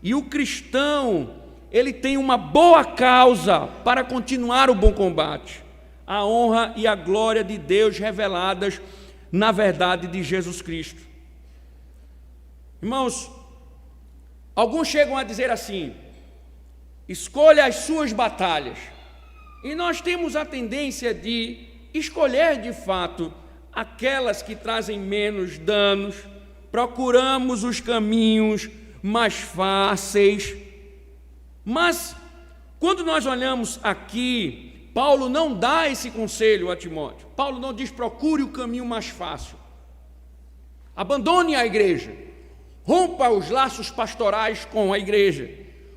E o cristão, ele tem uma boa causa para continuar o bom combate, a honra e a glória de Deus reveladas na verdade de Jesus Cristo. Irmãos, alguns chegam a dizer assim: escolha as suas batalhas. E nós temos a tendência de escolher de fato aquelas que trazem menos danos, procuramos os caminhos mais fáceis. Mas, quando nós olhamos aqui, Paulo não dá esse conselho a Timóteo. Paulo não diz: procure o caminho mais fácil, abandone a igreja, rompa os laços pastorais com a igreja,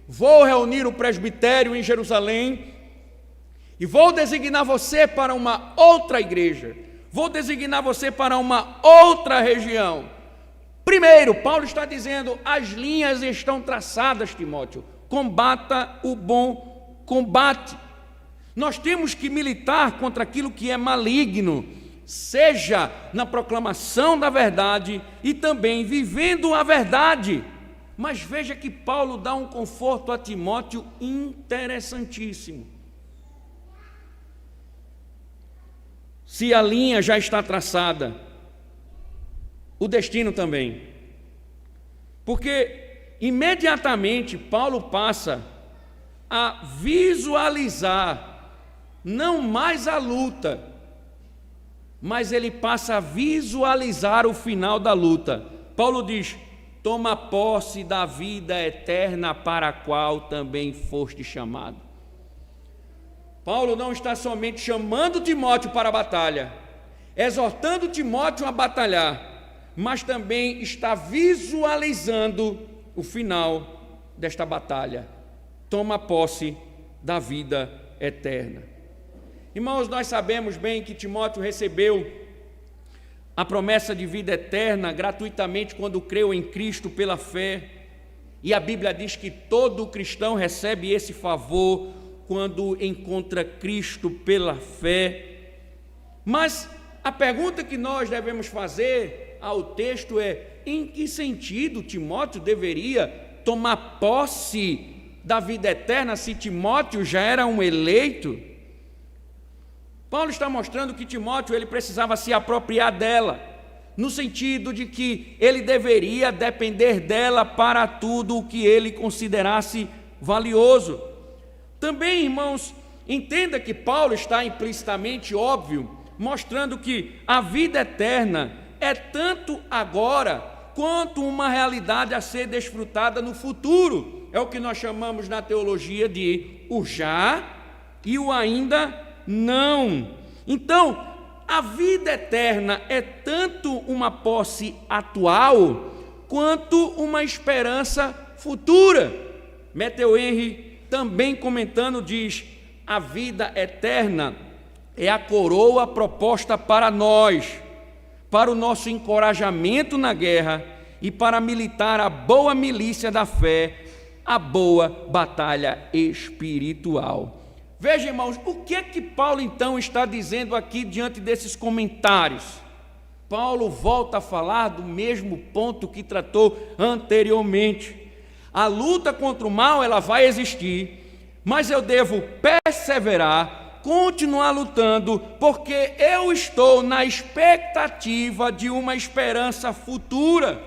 vou reunir o presbitério em Jerusalém e vou designar você para uma outra igreja, vou designar você para uma outra região. Primeiro, Paulo está dizendo: as linhas estão traçadas, Timóteo, combata o bom combate. Nós temos que militar contra aquilo que é maligno, seja na proclamação da verdade e também vivendo a verdade. Mas veja que Paulo dá um conforto a Timóteo interessantíssimo. Se a linha já está traçada, o destino também. Porque imediatamente Paulo passa a visualizar não mais a luta, mas ele passa a visualizar o final da luta. Paulo diz: toma posse da vida eterna para a qual também foste chamado. Paulo não está somente chamando Timóteo para a batalha, exortando Timóteo a batalhar, mas também está visualizando o final desta batalha. Toma posse da vida eterna. Irmãos, nós sabemos bem que Timóteo recebeu a promessa de vida eterna gratuitamente quando creu em Cristo pela fé. E a Bíblia diz que todo cristão recebe esse favor quando encontra Cristo pela fé. Mas a pergunta que nós devemos fazer ao texto é: em que sentido Timóteo deveria tomar posse da vida eterna se Timóteo já era um eleito? Paulo está mostrando que Timóteo ele precisava se apropriar dela, no sentido de que ele deveria depender dela para tudo o que ele considerasse valioso. Também, irmãos, entenda que Paulo está implicitamente, óbvio, mostrando que a vida eterna é tanto agora quanto uma realidade a ser desfrutada no futuro. É o que nós chamamos na teologia de o já e o ainda não. Então, a vida eterna é tanto uma posse atual quanto uma esperança futura. Matthew Henry, também comentando, diz: a vida eterna é a coroa proposta para nós, para o nosso encorajamento na guerra e para militar a boa milícia da fé, a boa batalha espiritual. Veja, irmãos, o que é que Paulo então está dizendo aqui diante desses comentários? Paulo volta a falar do mesmo ponto que tratou anteriormente. A luta contra o mal, ela vai existir, mas eu devo perseverar, continuar lutando, porque eu estou na expectativa de uma esperança futura.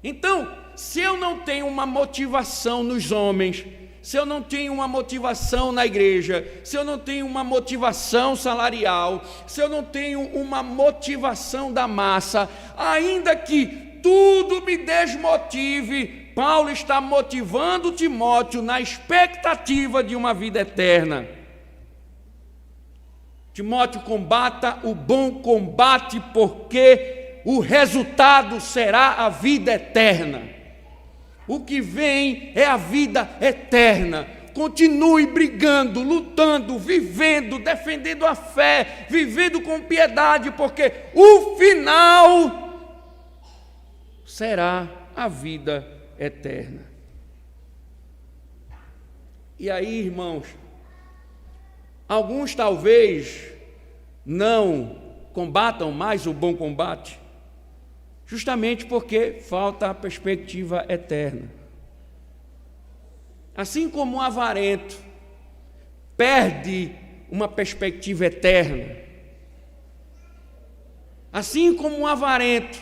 Então, se eu não tenho uma motivação nos homens, se eu não tenho uma motivação na igreja, se eu não tenho uma motivação salarial, se eu não tenho uma motivação da massa, ainda que tudo me desmotive, Paulo está motivando Timóteo na expectativa de uma vida eterna. Timóteo, combata o bom combate, porque o resultado será a vida eterna. O que vem é a vida eterna. continue brigando, lutando, vivendo, defendendo a fé, vivendo com piedade, porque o final será a vida eterna. E aí, irmãos, alguns talvez não combatam mais o bom combate, justamente porque falta a perspectiva eterna. Assim como um avarento perde uma perspectiva eterna, assim como um avarento,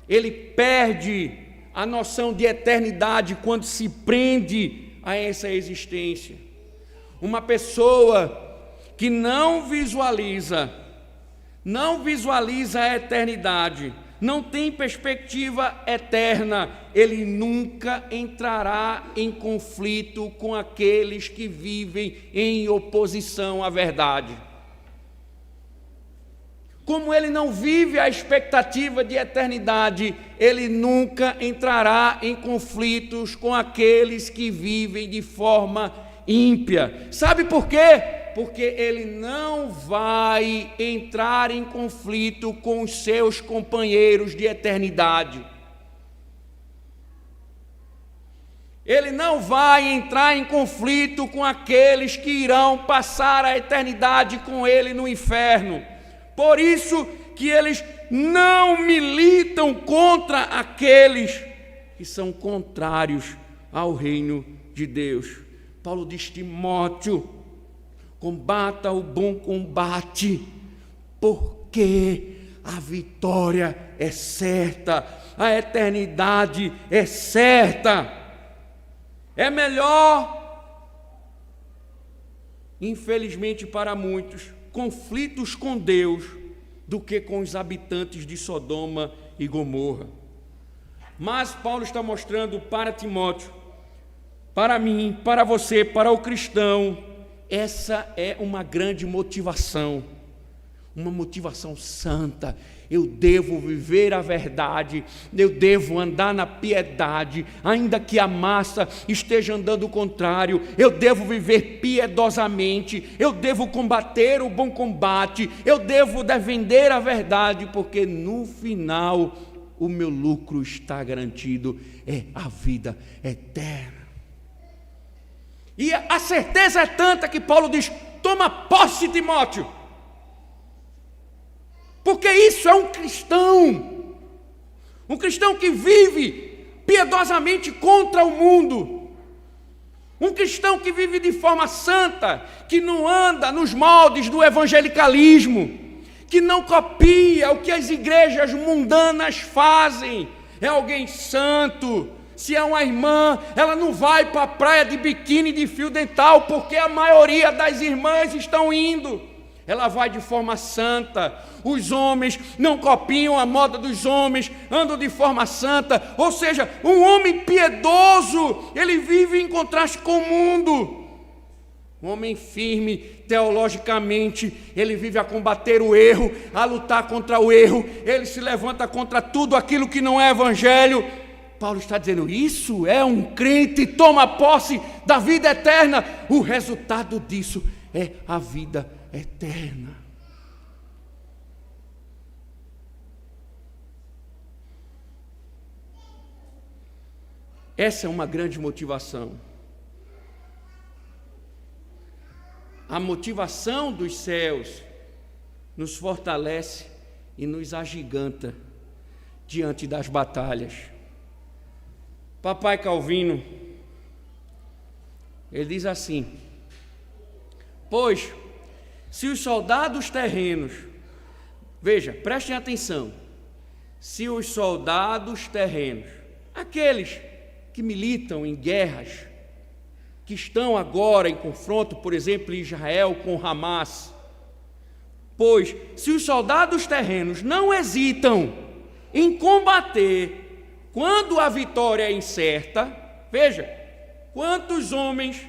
ele perde a noção de eternidade quando se prende a essa existência. Uma pessoa que não visualiza a eternidade, não tem perspectiva eterna, ele nunca entrará em conflito com aqueles que vivem em oposição à verdade. Como ele não vive a expectativa de eternidade, ele nunca entrará em conflitos com aqueles que vivem de forma ímpia. Sabe por quê? Porque ele não vai entrar em conflito com os seus companheiros de eternidade. Ele não vai entrar em conflito com aqueles que irão passar a eternidade com ele no inferno. Por isso que eles não militam contra aqueles que são contrários ao reino de Deus. Paulo diz: Timóteo, combata o bom combate, porque a vitória é certa, a eternidade é certa. É melhor, infelizmente para muitos, conflitos com Deus do que com os habitantes de Sodoma e Gomorra. Mas Paulo está mostrando para Timóteo, para mim, para você, para o cristão, essa é uma grande motivação, uma motivação santa. Eu devo viver a verdade, eu devo andar na piedade, ainda que a massa esteja andando o contrário, eu devo viver piedosamente, eu devo combater o bom combate, eu devo defender a verdade, porque no final o meu lucro está garantido, é a vida eterna. E a certeza é tanta que Paulo diz: toma posse, Timóteo, porque isso é um cristão que vive piedosamente contra o mundo, um cristão que vive de forma santa, que não anda nos moldes do evangelicalismo, que não copia o que as igrejas mundanas fazem, é alguém santo. Se é uma irmã, ela não vai para a praia de biquíni de fio dental, porque a maioria das irmãs estão indo. Ela vai de forma santa. Os homens não copiam a moda dos homens, andam de forma santa. Ou seja, um homem piedoso, ele vive em contraste com o mundo. Um homem firme, teologicamente, ele vive a combater o erro, a lutar contra o erro. Ele se levanta contra tudo aquilo que não é evangelho. Paulo está dizendo: isso é um crente, toma posse da vida eterna. O resultado disso é a vida eterna. Essa é uma grande motivação. A motivação dos céus nos fortalece e nos agiganta diante das batalhas. Papai Calvino, ele diz assim: pois, se os soldados terrenos, veja, prestem atenção, se os soldados terrenos, aqueles que militam em guerras, que estão agora em confronto, por exemplo, em Israel com Hamas, pois, se os soldados terrenos não hesitam em combater quando a vitória é incerta, veja, quantos homens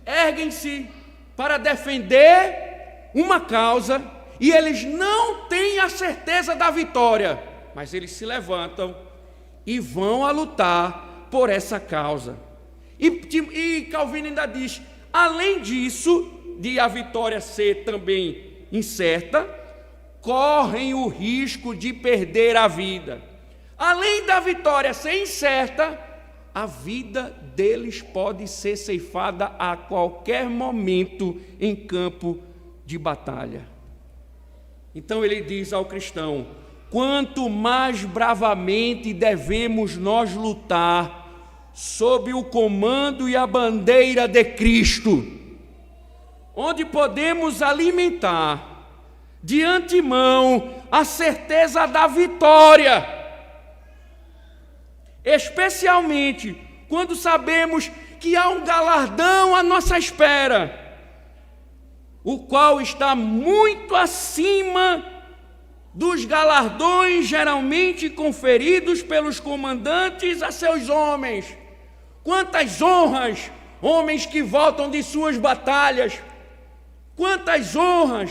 erguem-se para defender uma causa e eles não têm a certeza da vitória, mas eles se levantam e vão a lutar por essa causa. E Calvino ainda diz, além disso, de a vitória ser também incerta, correm o risco de perder a vida. Além da vitória ser incerta, a vida deles pode ser ceifada a qualquer momento em campo de batalha. Então ele diz ao cristão: quanto mais bravamente devemos nós lutar sob o comando e a bandeira de Cristo, onde podemos alimentar de antemão a certeza da vitória, especialmente quando sabemos que há um galardão à nossa espera, o qual está muito acima dos galardões geralmente conferidos pelos comandantes a seus homens. Quantas honras, homens que voltam de suas batalhas, quantas honras,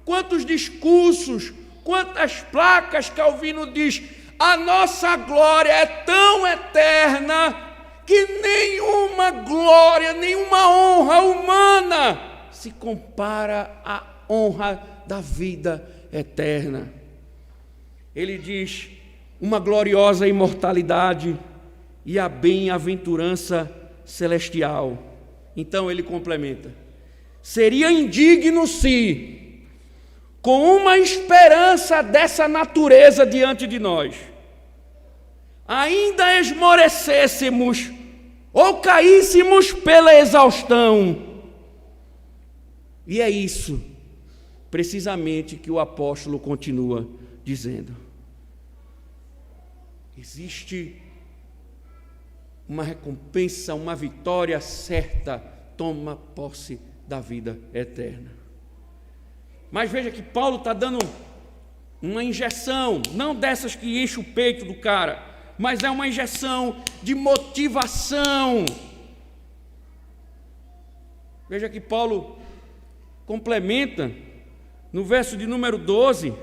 quantos discursos, quantas placas. Calvino diz: a nossa glória é tão eterna que nenhuma glória, nenhuma honra humana se compara à honra da vida eterna. Ele diz: uma gloriosa imortalidade e a bem-aventurança celestial. Então ele complementa: seria indigno se, com uma esperança dessa natureza diante de nós, ainda esmorecêssemos ou caíssemos pela exaustão. E é isso, precisamente, que o apóstolo continua dizendo. Existe uma recompensa, uma vitória certa. Toma posse da vida eterna. Mas veja que Paulo está dando uma injeção, não dessas que enche o peito do cara, mas é uma injeção de motivação. Veja que Paulo complementa no verso de número 12,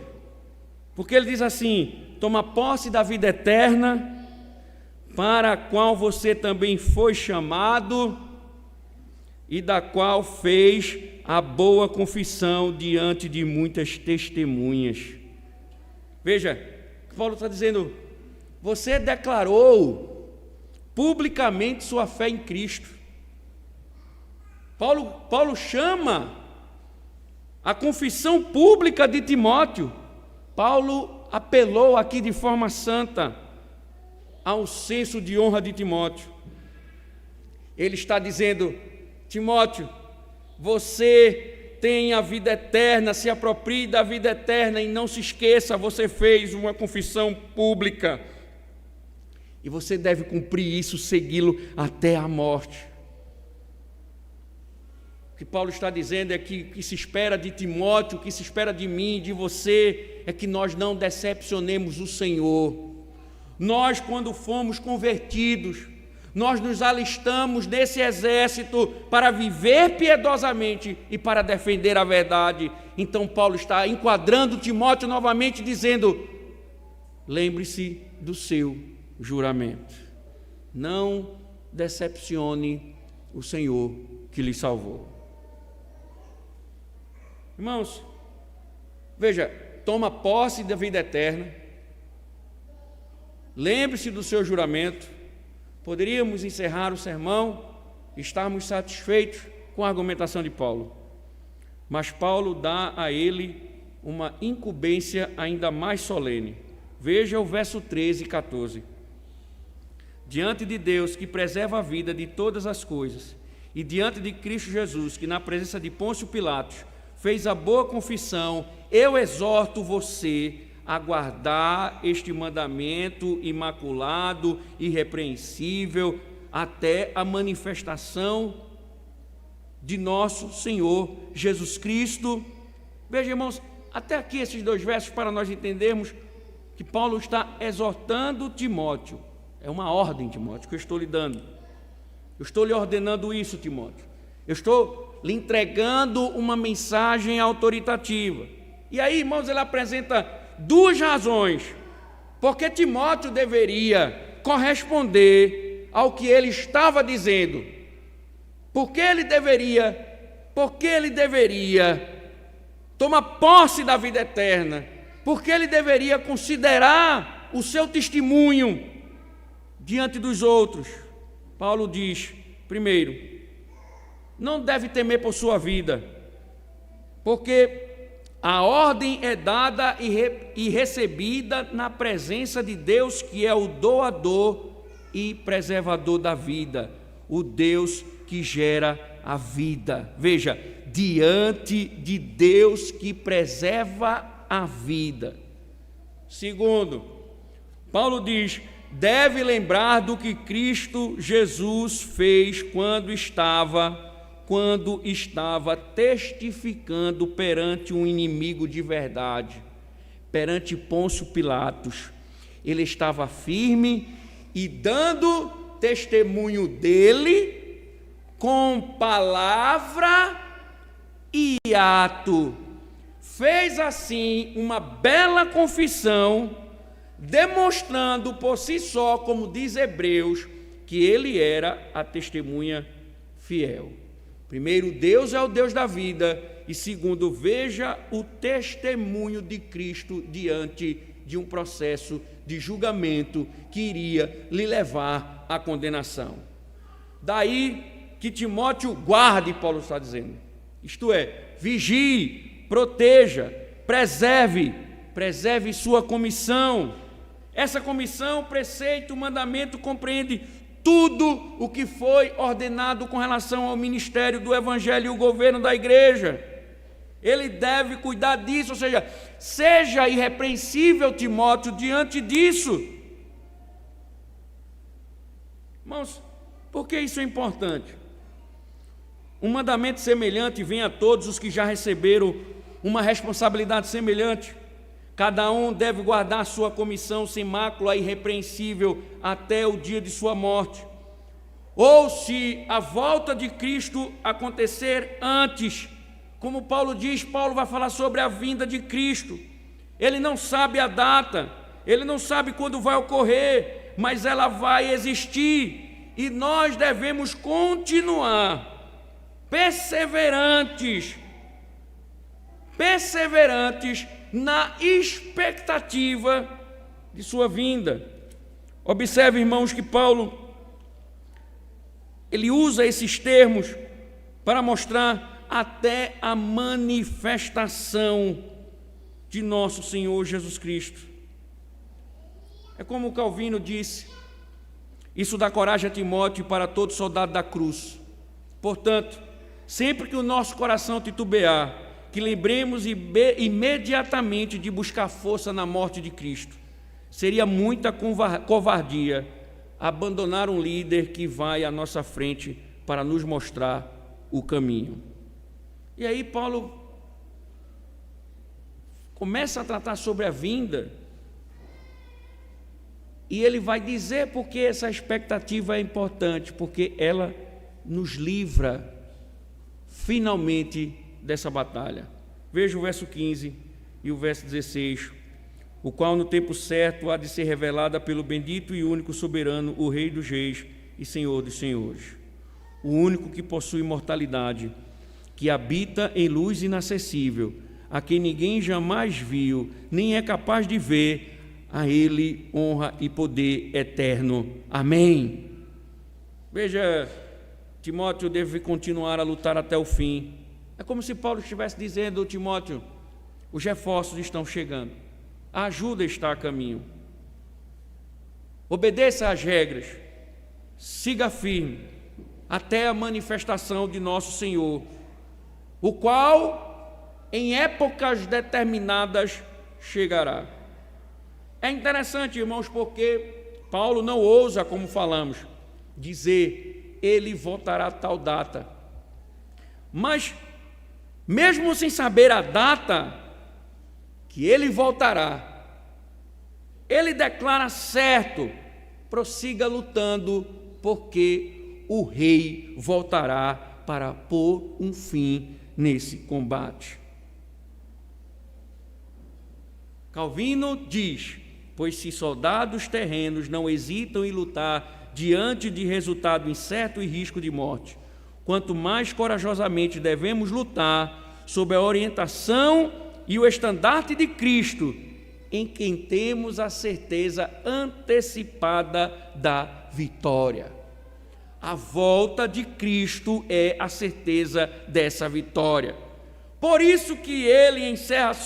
porque ele diz assim: toma posse da vida eterna, para a qual você também foi chamado e da qual fez a boa confissão diante de muitas testemunhas. Veja, Paulo está dizendo: você declarou publicamente sua fé em Cristo. Paulo chama a confissão pública de Timóteo. Paulo apelou aqui de forma santa ao senso de honra de Timóteo. Ele está dizendo: Timóteo, você tem a vida eterna, se aproprie da vida eterna e não se esqueça, você fez uma confissão pública e você deve cumprir isso, segui-lo até a morte. O que Paulo está dizendo é que o que se espera de Timóteo, o que se espera de mim, de você, é que nós não decepcionemos o Senhor. Nós, quando fomos convertidos, nós nos alistamos nesse exército para viver piedosamente e para defender a verdade. Então Paulo está enquadrando Timóteo novamente, dizendo: lembre-se do seu juramento. Não decepcione o Senhor que lhe salvou. Irmãos, veja, toma posse da vida eterna, lembre-se do seu juramento. Poderíamos encerrar o sermão e estarmos satisfeitos com a argumentação de Paulo, mas Paulo dá a ele uma incumbência ainda mais solene. Veja o verso 13 e 14. Diante de Deus, que preserva a vida de todas as coisas, e diante de Cristo Jesus, que na presença de Pôncio Pilatos fez a boa confissão, eu exorto você a guardar este mandamento imaculado, irrepreensível, até a manifestação de nosso Senhor Jesus Cristo. Veja, irmãos, até aqui esses dois versos para nós entendermos que Paulo está exortando Timóteo. É uma ordem, Timóteo, que eu estou lhe dando. Eu estou lhe ordenando isso, Timóteo. Eu estou lhe entregando uma mensagem autoritativa. E aí, irmãos, ele apresenta duas razões porque Timóteo deveria corresponder ao que ele estava dizendo. Por que ele deveria tomar posse da vida eterna? Por que ele deveria considerar o seu testemunho diante dos outros? Paulo diz, primeiro, não deve temer por sua vida, porque a ordem é dada e recebida na presença de Deus, que é o doador e preservador da vida, o Deus que gera a vida. Veja, diante de Deus que preserva a vida. Segundo, Paulo diz, deve lembrar do que Cristo Jesus fez quando estava testificando perante um inimigo de verdade, perante Pôncio Pilatos. Ele estava firme e dando testemunho dele com palavra e ato. Fez assim uma bela confissão, demonstrando por si só, como diz Hebreus, que ele era a testemunha fiel. Primeiro, Deus é o Deus da vida, e segundo, veja o testemunho de Cristo diante de um processo de julgamento que iria lhe levar à condenação. Daí que Timóteo guarde, Paulo está dizendo, isto é, vigie, proteja, preserve sua comissão. Essa comissão, preceito, mandamento, compreende tudo o que foi ordenado com relação ao ministério do Evangelho e o governo da igreja. Ele deve cuidar disso, ou seja irrepreensível, Timóteo, diante disso. Irmãos, por que isso é importante? Um mandamento semelhante vem a todos os que já receberam uma responsabilidade semelhante. Cada um deve guardar sua comissão sem mácula, irrepreensível, até o dia de sua morte. Ou se a volta de Cristo acontecer antes, como Paulo diz, Paulo vai falar sobre a vinda de Cristo. Ele não sabe a data, ele não sabe quando vai ocorrer, mas ela vai existir. E nós devemos continuar perseverantes na expectativa de sua vinda. Observe, irmãos, que Paulo, ele usa esses termos para mostrar até a manifestação de nosso Senhor Jesus Cristo. É como Calvino disse, isso dá coragem a Timóteo e para todo soldado da cruz. Portanto, sempre que o nosso coração titubear, que lembremos imediatamente de buscar força na morte de Cristo. Seria muita covardia abandonar um líder que vai à nossa frente para nos mostrar o caminho. E aí Paulo começa a tratar sobre a vinda, e ele vai dizer por que essa expectativa é importante, porque ela nos livra finalmente dessa batalha. Veja o verso 15 e o verso 16, o qual no tempo certo há de ser revelada pelo bendito e único soberano, o Rei dos reis e Senhor dos senhores, o único que possui imortalidade, que habita em luz inacessível, a quem ninguém jamais viu, nem é capaz de ver. A ele honra e poder eterno. Amém. Veja, Timóteo deve continuar a lutar até o fim. É como se Paulo estivesse dizendo, Timóteo, os reforços estão chegando, a ajuda está a caminho. Obedeça às regras, siga firme até a manifestação de nosso Senhor, o qual em épocas determinadas chegará. É interessante, irmãos, porque Paulo não ousa, como falamos, dizer, ele voltará a tal data. Mas, mesmo sem saber a data que ele voltará, ele declara certo, prossiga lutando, porque o rei voltará para pôr um fim nesse combate. Calvino diz, pois se soldados terrenos não hesitam em lutar diante de resultado incerto e risco de morte, quanto mais corajosamente devemos lutar sob a orientação e o estandarte de Cristo, em quem temos a certeza antecipada da vitória. A volta de Cristo é a certeza dessa vitória. Por isso que ele encerra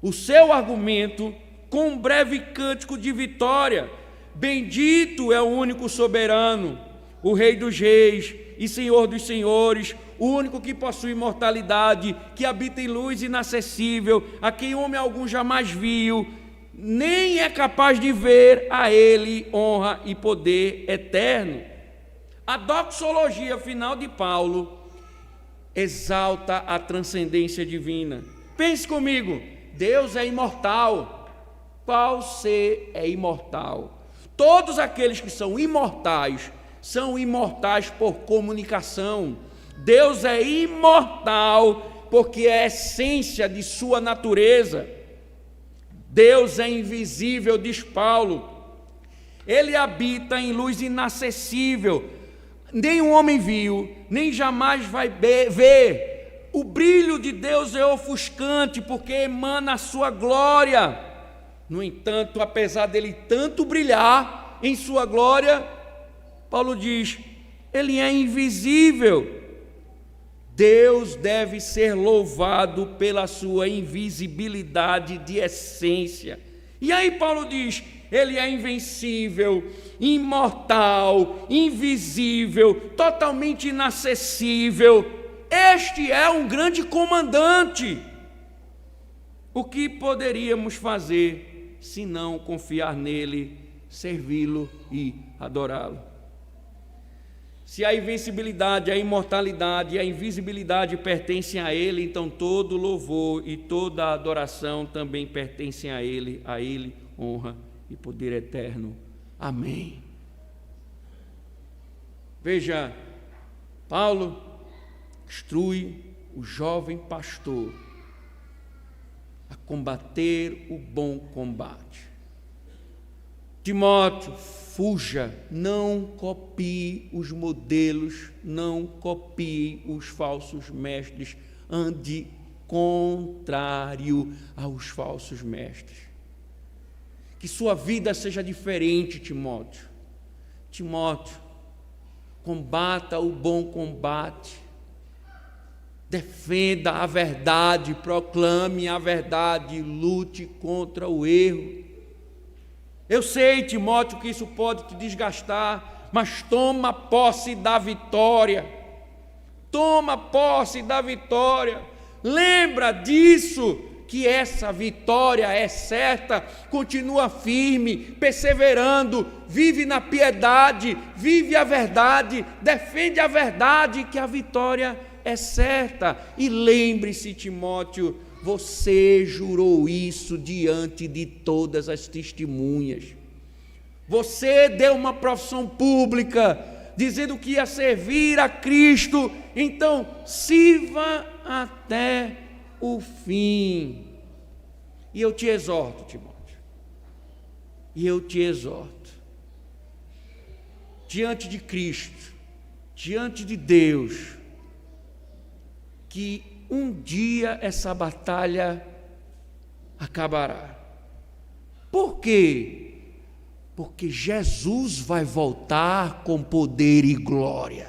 o seu argumento com um breve cântico de vitória. Bendito é o único soberano, o Rei dos reis e Senhor dos senhores, o único que possui imortalidade, que habita em luz inacessível, a quem homem algum jamais viu, nem é capaz de ver, a ele honra e poder eterno. A doxologia final de Paulo exalta a transcendência divina. Pense comigo, Deus é imortal. Qual ser é imortal? Todos aqueles que são imortais por comunicação. Deus é imortal porque é a essência de sua natureza. Deus é invisível, diz Paulo. Ele habita em luz inacessível. Nenhum homem viu, nem jamais vai ver. O brilho de Deus é ofuscante, porque emana a sua glória. No entanto, apesar dele tanto brilhar em sua glória, Paulo diz, ele é invisível. Deus deve ser louvado pela sua invisibilidade de essência. E aí Paulo diz, ele é invencível, imortal, invisível, totalmente inacessível. Este é um grande comandante. O que poderíamos fazer se não confiar nele, servi-lo e adorá-lo? Se a invencibilidade, a imortalidade e a invisibilidade pertencem a ele, então todo louvor e toda adoração também pertencem a ele honra e poder eterno. Amém. Veja, Paulo instrui o jovem pastor a combater o bom combate. Timóteo, fuja, não copie os modelos, não copie os falsos mestres, ande contrário aos falsos mestres. Que sua vida seja diferente, Timóteo. Timóteo, combata o bom combate, defenda a verdade, proclame a verdade, lute contra o erro. Eu sei, Timóteo, que isso pode te desgastar, mas toma posse da vitória. Toma posse da vitória. Lembra disso, que essa vitória é certa. Continua firme, perseverando, vive na piedade, vive a verdade, defende a verdade, que a vitória é certa. E lembre-se, Timóteo, você jurou isso diante de todas as testemunhas. Você deu uma profissão pública, dizendo que ia servir a Cristo, então sirva até o fim. E eu te exorto, Timóteo, e eu te exorto, diante de Cristo, diante de Deus, que um dia essa batalha acabará. Por quê? Porque Jesus vai voltar com poder e glória.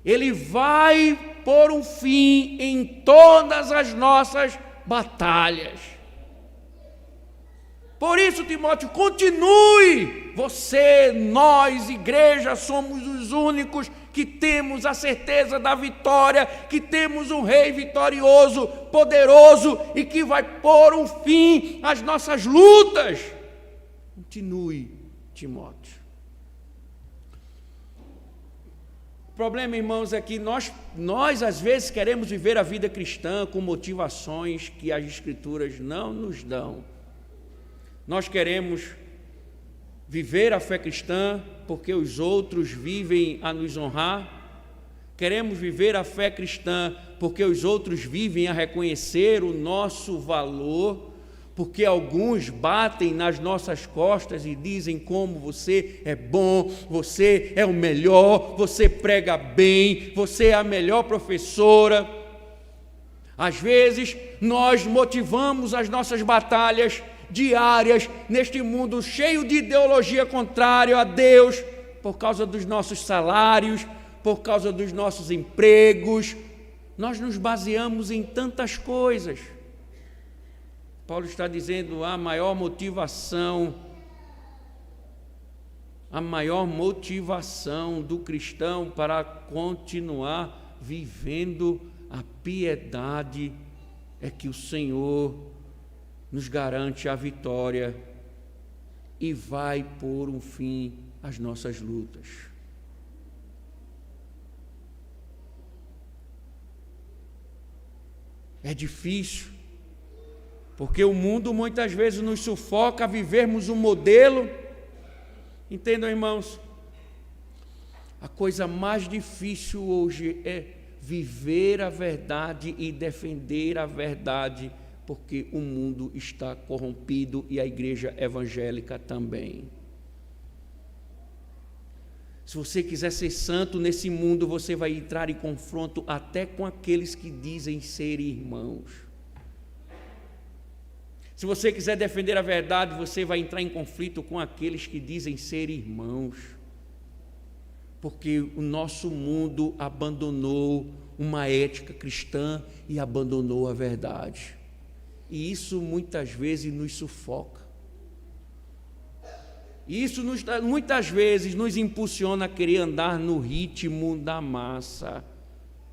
Ele vai pôr um fim em todas as nossas batalhas. Por isso, Timóteo, continue. Você, nós, igreja, somos os únicos que temos a certeza da vitória, que temos um rei vitorioso, poderoso e que vai pôr um fim às nossas lutas. Continue, Timóteo. O problema, irmãos, é que nós às vezes queremos viver a vida cristã com motivações que as Escrituras não nos dão. Nós queremos viver a fé cristã porque os outros vivem a nos honrar. Queremos viver a fé cristã porque os outros vivem a reconhecer o nosso valor. porque alguns batem nas nossas costas e dizem como você é bom, você é o melhor, você prega bem, você é a melhor professora. Às vezes nós motivamos as nossas batalhas diárias neste mundo cheio de ideologia contrária a Deus, por causa dos nossos salários, por causa dos nossos empregos. Nós nos baseamos em tantas coisas. Paulo está dizendo a maior motivação do cristão para continuar vivendo a piedade é que o Senhor nos garante a vitória e vai pôr um fim às nossas lutas. É difícil, porque o mundo muitas vezes nos sufoca a vivermos um modelo. Entendam, irmãos, a coisa mais difícil hoje é viver a verdade e defender a verdade, porque o mundo está corrompido e a igreja evangélica também. Se você quiser ser santo nesse mundo, você vai entrar em confronto até com aqueles que dizem ser irmãos. Se você quiser defender a verdade, você vai entrar em conflito com aqueles que dizem ser irmãos. Porque o nosso mundo abandonou uma ética cristã e abandonou a verdade. E isso muitas vezes nos sufoca. Isso muitas vezes nos impulsiona a querer andar no ritmo da massa.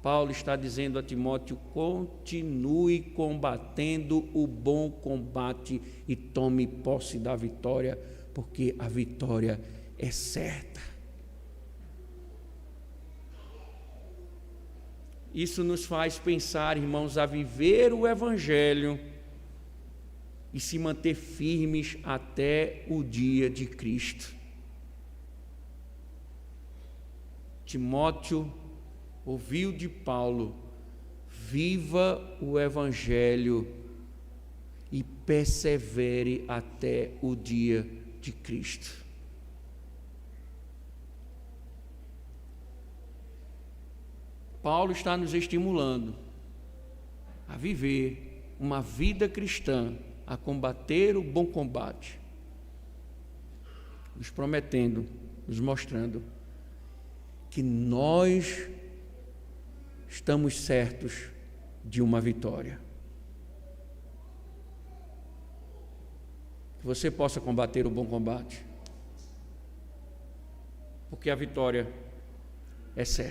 Paulo está dizendo a Timóteo: continue combatendo o bom combate e tome posse da vitória, porque a vitória é certa. Isso nos faz pensar, irmãos, a viver o Evangelho e se manter firmes até o dia de Cristo. Timóteo ouviu de Paulo: viva o Evangelho e persevere até o dia de Cristo. Paulo está nos estimulando a viver uma vida cristã, a combater o bom combate, nos prometendo, nos mostrando que nós estamos certos de uma vitória. Que você possa combater o bom combate, porque a vitória é certa.